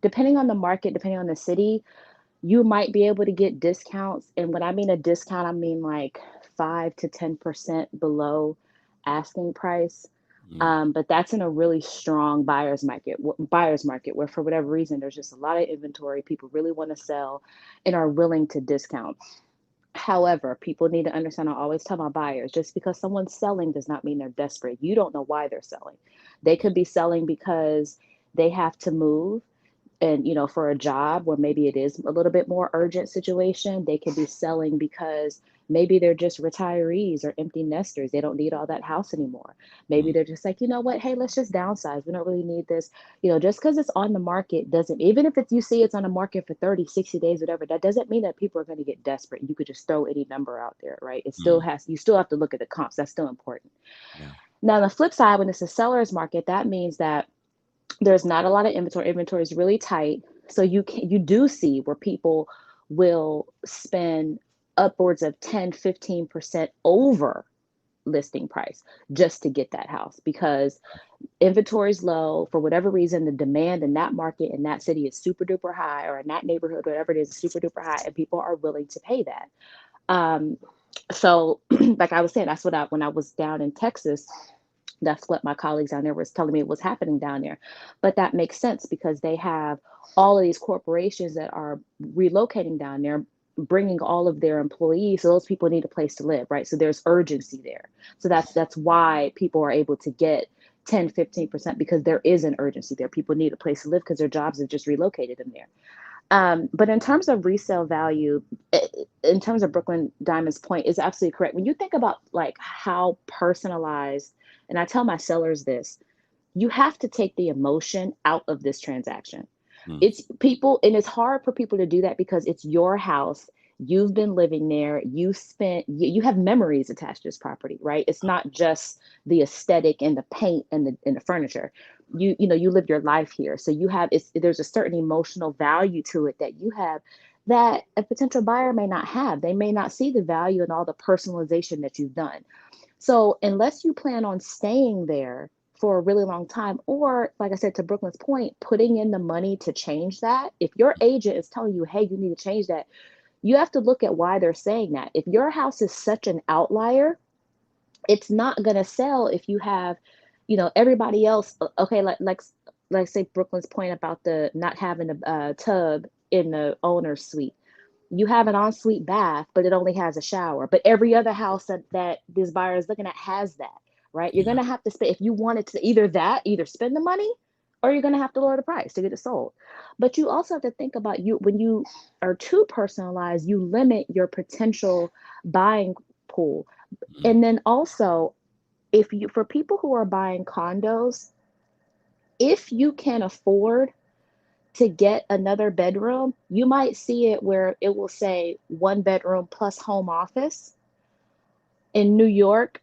depending on the market, depending on the city, you might be able to get discounts. And when I mean a discount, I mean like 5 to 10% below asking price. But that's in a really strong buyer's market where, for whatever reason, there's just a lot of inventory. People really want to sell and are willing to discount. However, people need to understand, I always tell my buyers, just because someone's selling does not mean they're desperate. You don't know why they're selling. They could be selling because they have to move, and for a job where maybe it is a little bit more urgent situation. They could be selling because maybe they're just retirees or empty nesters. They don't need all that house anymore. Maybe they're just like, you know what, hey, let's just downsize. We don't really need this. Just because it's on the market doesn't, even if you see it's on the market for 30, 60 days, whatever, that doesn't mean that people are going to get desperate. You could just throw any number out there, right? You still have to look at the comps. That's still important. Yeah. Now, on the flip side, when it's a seller's market, that means that there's not a lot of inventory. Inventory is really tight. So you do see where people will spend upwards of 10, 15% over listing price just to get that house, because inventory is low. For whatever reason, the demand in that market, in that city, is super duper high, or in that neighborhood, whatever it is, super duper high, and people are willing to pay that. So like I was saying, that's what when I was down in Texas, that's what my colleagues down there was telling me was happening down there. But that makes sense, because they have all of these corporations that are relocating down there, bringing all of their employees. So those people need a place to live, right? So there's urgency there. So that's why people are able to get 10, 15%, because there is an urgency there. People need a place to live because their jobs have just relocated them there. But in terms of resale value, in terms of Brooklyn Diamond's point, is absolutely correct. When you think about like how personalized, and I tell my sellers this, you have to take the emotion out of this transaction. It's people, and it's hard for people to do that because it's your house. You've been living there. You have memories attached to this property, right? It's not just the aesthetic and the paint and the furniture. You live your life here. So there's a certain emotional value to it that you have that a potential buyer may not have. They may not see the value in all the personalization that you've done. So unless you plan on staying there for a really long time, or like I said, to Brooklyn's point, putting in the money to change that, if your agent is telling you, hey, you need to change that, you have to look at why they're saying that. If your house is such an outlier, it's not going to sell if you have, everybody else. Okay, like say Brooklyn's point about the not having a tub in the owner's suite. You have an ensuite bath, but it only has a shower. But every other house that this buyer is looking at has that, right? You're going to have to spend, if you wanted to either spend the money, or you're going to have to lower the price to get it sold. But you also have to think about, when you are too personalized, you limit your potential buying pool. And then also, for people who are buying condos, if you can afford to get another bedroom, you might see it where it will say 1 bedroom plus home office. In New York,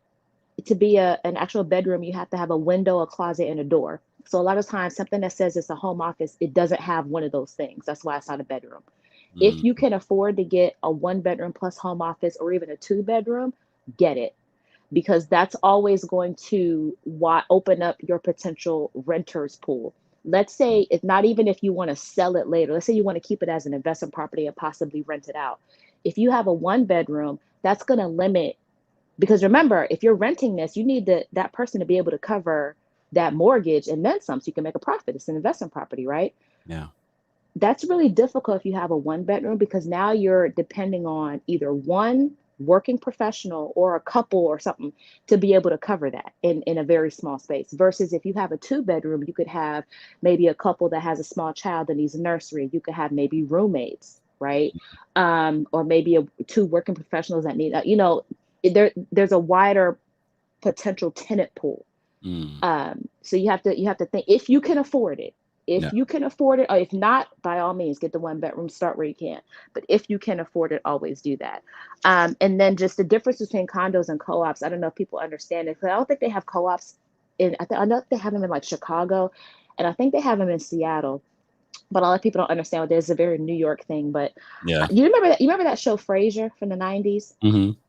to be an actual bedroom, you have to have a window, a closet, and a door. So a lot of times, something that says it's a home office, it doesn't have one of those things. That's why it's not a bedroom. If you can afford to get a 1 bedroom plus home office, or even a 2 bedroom, get it. because that's always going to open up your potential renters pool. Let's say it's not even if you want to sell it later. Let's say you want to keep it as an investment property and possibly rent it out. If you have a 1-bedroom, that's going to limit, because remember, if you're renting this, you need that person to be able to cover that mortgage and then some, so you can make a profit. It's an investment property, right? Yeah. That's really difficult if you have a 1-bedroom, because now you're depending on either one working professional or a couple or something to be able to cover that in a very small space. Versus if you have a 2-bedroom, you could have maybe a couple that has a small child that needs a nursery. You could have maybe roommates, right? Or maybe two working professionals that need, there's a wider potential tenant pool. So you have to think, if you can afford it. If you can afford it, or if not, by all means, get the 1-bedroom, start where you can. But if you can afford it, always do that. And then just the difference between condos and co-ops. I don't know if people understand it, because I don't think they have co-ops I know they have them in like Chicago, and I think they have them in Seattle. But a lot of people don't understand. There's a very New York thing. But you remember that show Frasier from the 90s? Mm-hmm.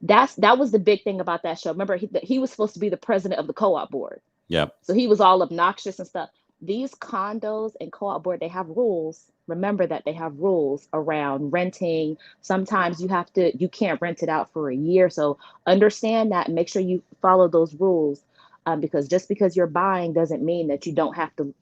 That was the big thing about that show. Remember, he was supposed to be the president of the co-op board. Yep. So he was all obnoxious and stuff. These condos and co-op board, they have rules. Remember that they have rules around renting. Sometimes you can't rent it out for a year. So understand that and make sure you follow those rules, because just because you're buying doesn't mean that you don't have to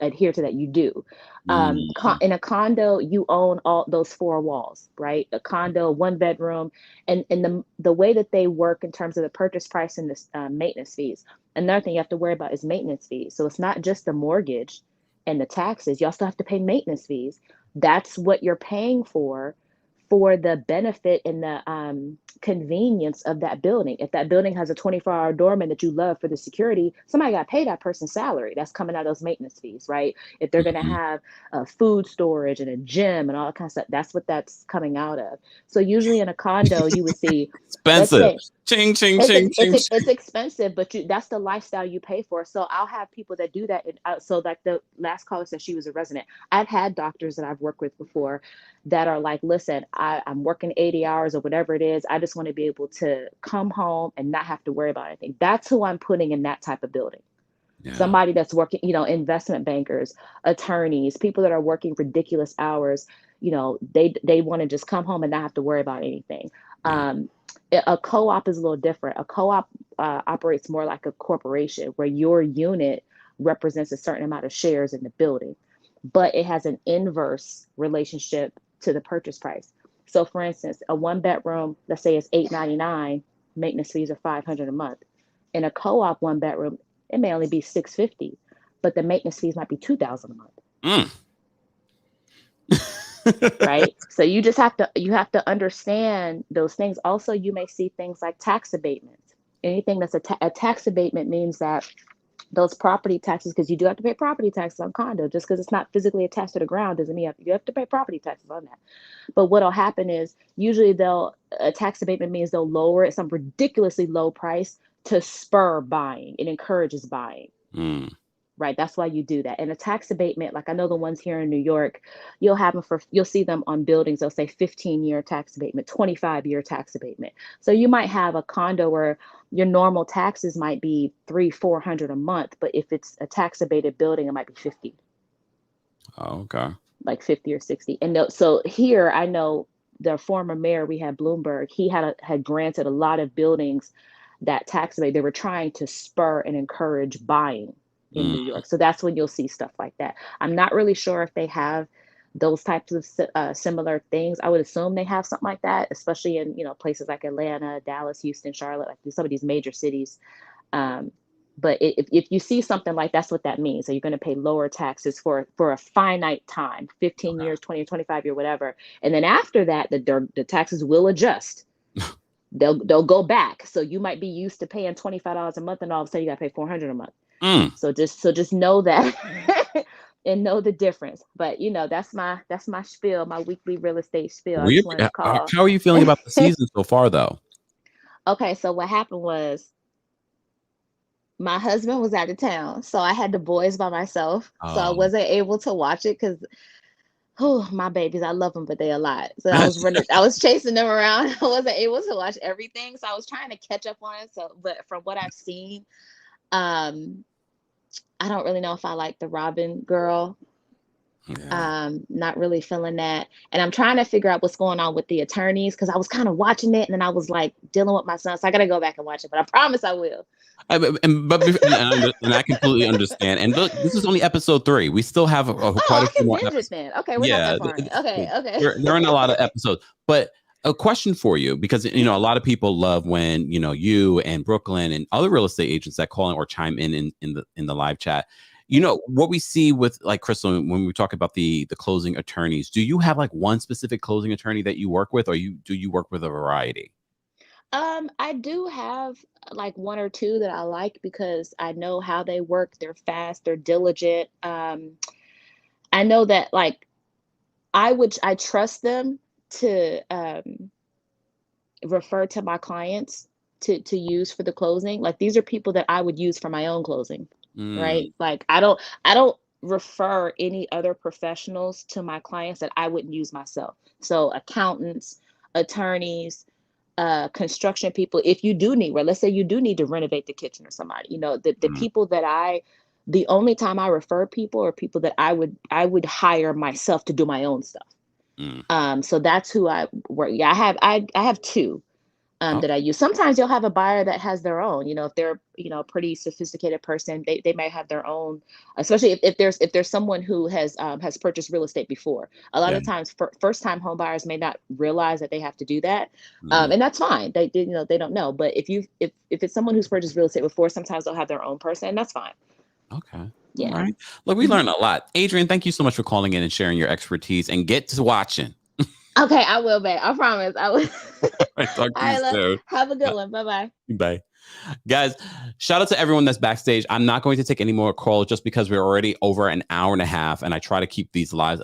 adhere to that. You do. In a condo, you own all those 4 walls, right? A condo, 1-bedroom, and the way that they work in terms of the purchase price and the maintenance fees. Another thing you have to worry about is maintenance fees. So it's not just the mortgage and the taxes. You also have to pay maintenance fees. That's what you're paying for the benefit and the convenience of that building. If that building has a 24-hour doorman that you love for the security, somebody got to pay that person's salary. That's coming out of those maintenance fees, right? If they're going to have food storage and a gym and all that kind of stuff, that's what that's coming out of. So usually in a condo, you would see expensive. Let's say, ching, ching, ching, ching. it's expensive, but that's the lifestyle you pay for. So I'll have people that do that. So like the last caller said, she was a resident. I've had doctors that I've worked with before that are like, listen, I'm working 80 hours or whatever it is. I just want to be able to come home and not have to worry about anything. That's who I'm putting in that type of building. Yeah. Somebody that's working, investment bankers, attorneys, people that are working ridiculous hours, they want to just come home and not have to worry about anything. Yeah. A co-op is a little different. A co-op operates more like a corporation, where your unit represents a certain amount of shares in the building, but it has an inverse relationship to the purchase price. So for instance, a 1-bedroom, let's say it's $899, maintenance fees are $500 a month. In a co-op 1-bedroom, it may only be $650, but the maintenance fees might be $2,000 a month. Right? So you have to understand those things. Also, you may see things like tax abatements. Anything that's a tax abatement means that those property taxes, because you do have to pay property taxes on condo. Just because it's not physically attached to the ground doesn't mean you have to pay property taxes on that. But what'll happen is usually a tax abatement means they'll lower it some ridiculously low price to spur buying. It encourages buying. Right. That's why you do that. And a tax abatement, like I know the ones here in New York, you'll see them on buildings. They'll say 15-year tax abatement, 25-year tax abatement. So you might have a condo where your normal taxes might be $300-400 a month, but if it's a tax abated building, it might be 50. Oh, okay. Like 50 or 60. And so here, I know the former mayor, we had Bloomberg, he had granted a lot of buildings that tax abate. They were trying to spur and encourage buying in New York. So that's when you'll see stuff like that. I'm not really sure if they have those types of similar things. I would assume they have something like that, especially in, places like Atlanta, Dallas, Houston, Charlotte, like some of these major cities. But if you see something like that's what that means. So you're going to pay lower taxes for a finite time, 15 years, 20 or 25 years, whatever. And then after that, the taxes will adjust. They'll go back. So you might be used to paying $25 a month, and all of a sudden you got to pay $400 a month. So just know that and know the difference. But that's my spiel, my weekly real estate spiel. I just wanted to call. How are you feeling about the season so far, though? Okay, so what happened was my husband was out of town, so I had the boys by myself. So I wasn't able to watch it because Oh, my babies, I love them, but they a lot. So I was chasing them around. I wasn't able to watch everything. So I was trying to catch up on it. So, but from what I've seen, I don't really know if I like the Robin girl. Yeah. Not really feeling that. And I'm trying to figure out what's going on with the attorneys because I was kind of watching it and then I was like dealing with my son. So I got to go back and watch it, but I promise I will. And I completely understand. And look, this is only episode 3. We still have quite a few more episodes. Then. Okay, we're not that far in. Okay. There aren't a lot of episodes. But a question for you, because a lot of people love when you and Brooklyn and other real estate agents that call in or chime in the live chat. What we see with like Cristyl when we talk about the closing attorneys. Do you have like one specific closing attorney that you work with, or do you work with a variety? I do have like 1 or 2 that I like because I know how they work. They're fast, they're diligent. I know that like I trust them to refer to my clients to use for the closing. Like these are people that I would use for my own closing, right? Like I don't refer any other professionals to my clients that I wouldn't use myself. So accountants, attorneys, construction people. If you do need, let's say you do need to renovate the kitchen or somebody, the people that the only time I refer people are people that I would hire myself to do my own stuff. So that's who I work. Yeah, I have 2 that I use. Sometimes you'll have a buyer that has their own, if they're, a pretty sophisticated person, they might have their own, especially if there's someone who has purchased real estate before. A lot of times first time home buyers may not realize that they have to do that. And that's fine. They don't know. But if it's someone who's purchased real estate before, sometimes they'll have their own person, and that's fine. Okay. Yeah. All right. Look, we learned a lot. Adrienne, thank you so much for calling in and sharing your expertise, and get to watching. Okay, I will, babe. I promise. I will. Talk to you soon. Have a good one. Bye-bye. Bye. Guys, shout out to everyone that's backstage. I'm not going to take any more calls just because we're already over an hour and a half, and I try to keep these lives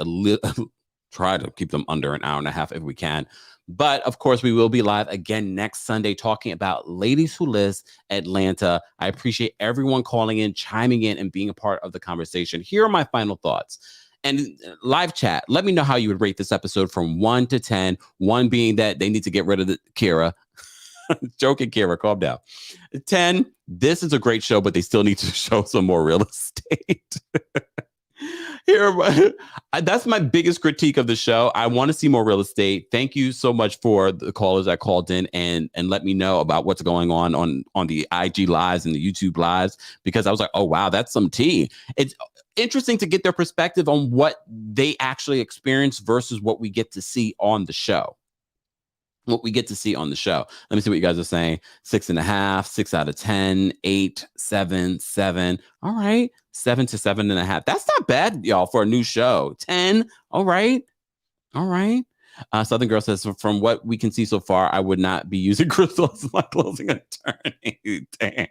try to keep them under an hour and a half if we can. But of course, we will be live again next Sunday talking about Ladies Who List Atlanta. I appreciate everyone calling in, chiming in, and being a part of the conversation. Here are my final thoughts. And live chat, let me know how you would rate this episode from 1 to 10. 1 being that they need to get rid of Kira. Joking, Kira, calm down. 10, this is a great show, but they still need to show some more real estate. That's my biggest critique of the show. I want to see more real estate. Thank you so much for the callers that called in and let me know about what's going on the IG lives and the YouTube lives, because I was like, oh, wow, that's some tea. It's interesting to get their perspective on what they actually experience versus what we get to see on the show. Let me see what you guys are saying. 6.5, 6 out of 10, 8, 7, 7. All right. 7 to 7.5. That's not bad, y'all, for a new show. 10. All right. Southern Girl says, from what we can see so far, I would not be using Cristyl as my closing attorney. Damn.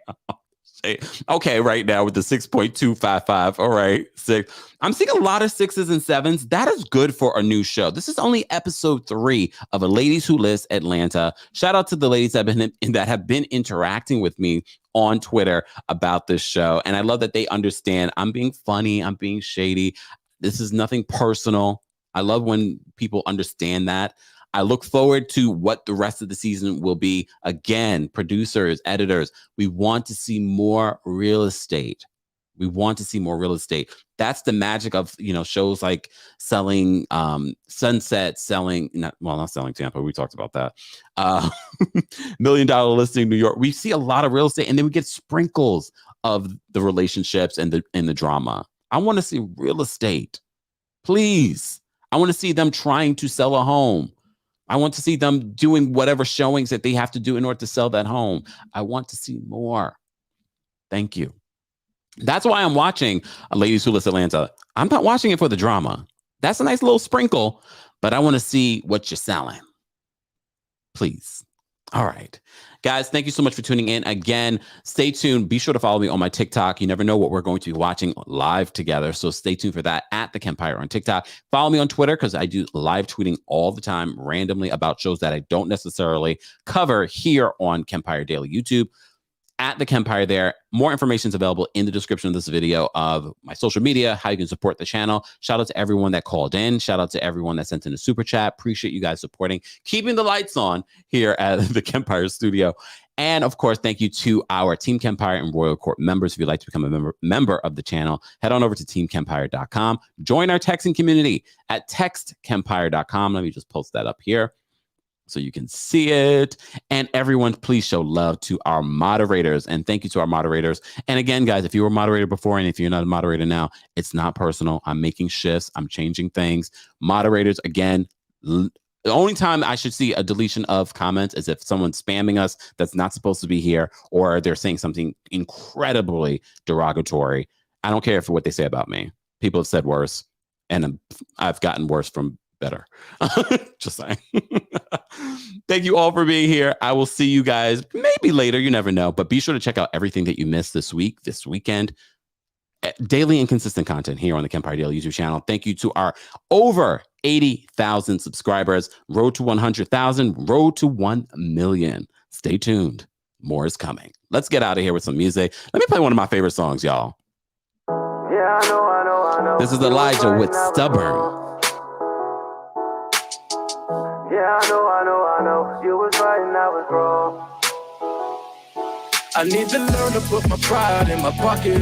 Okay, right now with the 6.255. All right, 6. I'm seeing a lot of 6s and 7s. That is good for a new show. This is only episode 3 of a Ladies Who List Atlanta. Shout out to the ladies that have been interacting with me on Twitter about this show. And I love that they understand I'm being funny, I'm being shady. This is nothing personal. I love when people understand that. I look forward to what the rest of the season will be. Again, producers, editors, we want to see more real estate. That's the magic of, shows like selling Sunset, not selling Tampa. We talked about that. $1 Million Listing New York. We see a lot of real estate, and then we get sprinkles of the relationships and the drama. I want to see real estate. Please. I want to see them trying to sell a home. I want to see them doing whatever showings that they have to do in order to sell that home. I want to see more. Thank you. That's why I'm watching Ladies Who List Atlanta. I'm not watching it for the drama. That's a nice little sprinkle, but I want to see what you're selling. Please. All right. Guys, thank you so much for tuning in. Again, stay tuned. Be sure to follow me on my TikTok. You never know what we're going to be watching live together. So stay tuned for that at TheKempire on TikTok. Follow me on Twitter because I do live tweeting all the time randomly about shows that I don't necessarily cover here on Kempire Daily YouTube. at TheKempire there. More information is available in the description of this video of my social media, how you can support the channel. Shout out to everyone that called in. Shout out to everyone that sent in a super chat. Appreciate you guys supporting, keeping the lights on here at the Kempire studio. And of course, thank you to our Team Kempire and Royal Court members. If you'd like to become a member of the channel, head on over to teamkempire.com. Join our texting community at textkempire.com. Let me just post that up here so you can see it. And everyone, please show love to our moderators. And thank you to our moderators. And again, guys, if you were a moderator before and if you're not a moderator now, it's not personal. I'm making shifts. I'm changing things. Moderators, again, the only time I should see a deletion of comments is if someone's spamming us that's not supposed to be here, or they're saying something incredibly derogatory. I don't care for what they say about me. People have said worse, and I've gotten worse from better. Just saying. Thank you all for being here. I will see you guys maybe later. You never know. But be sure to check out everything that you missed this week, this weekend. Daily and consistent content here on the Kempire Daily YouTube channel. Thank you to our over 80,000 subscribers. Road to 100,000. Road to 1 million. Stay tuned. More is coming. Let's get out of here with some music. Let me play one of my favorite songs, y'all. Yeah, I know. This is Elijah with Stubborn. Yeah, I know. You was right and I was wrong. I need to learn to put my pride in my pocket.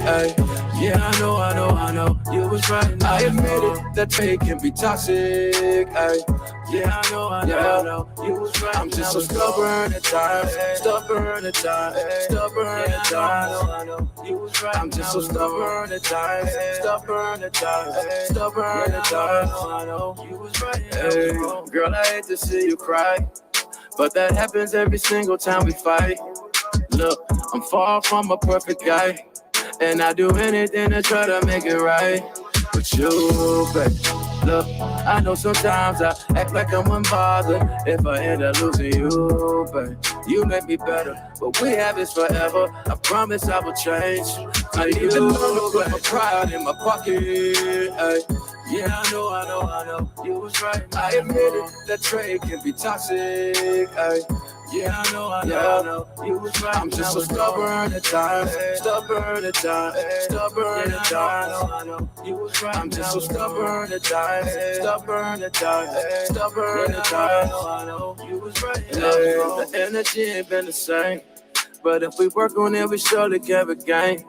Ay. Yeah, I know. You was right and I admit it, that fake can be toxic. Ay. Yeah, I know. You was right. I'm just so stubborn at times. Stubborn at times. I know. You was right. I'm just so stubborn at times. Stubborn at times. I know. You was right. Hey, girl, I hate to see you cry, but that happens every single time we fight. Look, I'm far from a perfect guy, and I do anything to try to make it right. But you, babe, look, I know sometimes I act like I'm unbothered. If I end up losing you, babe, you make me better. But we have this forever. I promise I will change. I need to learn to put my pride in my pocket. Ay. Yeah, I know. You was right. I admit it, that trade can be toxic. Ay. Yeah, I know. You was right. I'm just so stubborn at times. I know. You was right. I'm just so stubborn at times. I know. You was right. The energy ain't been the same, but if we work on it, we surely can regain.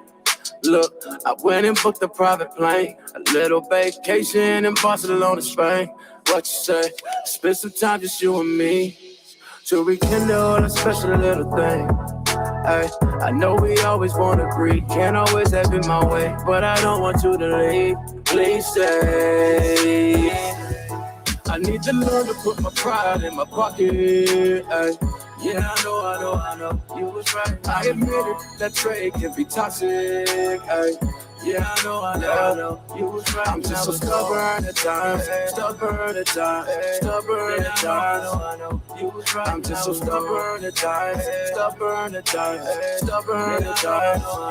Look, I went and booked a private plane, a little vacation in Barcelona, Spain. What you say? Spend some time just you and me to rekindle a special little thing. Ay, I know we always want to agree, can't always have it my way, but I don't want you to leave. Please stay. I need to learn to put my pride in my pocket. Ay. Yeah, I know. You was right. I admit it, that trade can be toxic. Ay. Yeah, I know. You was right. I'm just so stubborn at times. I know. You was right. I'm just so stubborn at times. I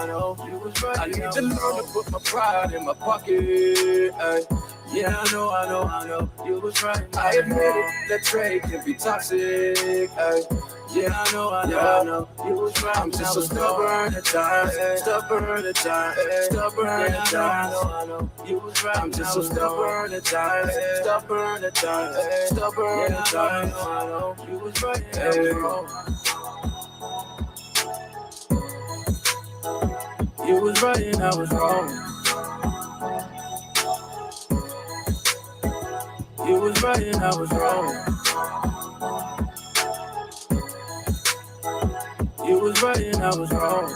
know. You was right. I need to learn to put my pride in my pocket. Ay. Yeah, I know. You was right. I admit it, that trade can be toxic. Ay. Yeah, I know. You was right. I'm just so stubborn at times. I know. You was right. I'm just so stubborn at times. I know. You was right. Hey. You was right and I was wrong. You was right and I was wrong. You was right and I was wrong.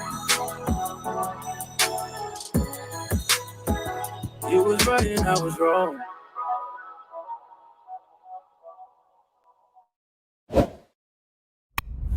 You was right and I was wrong.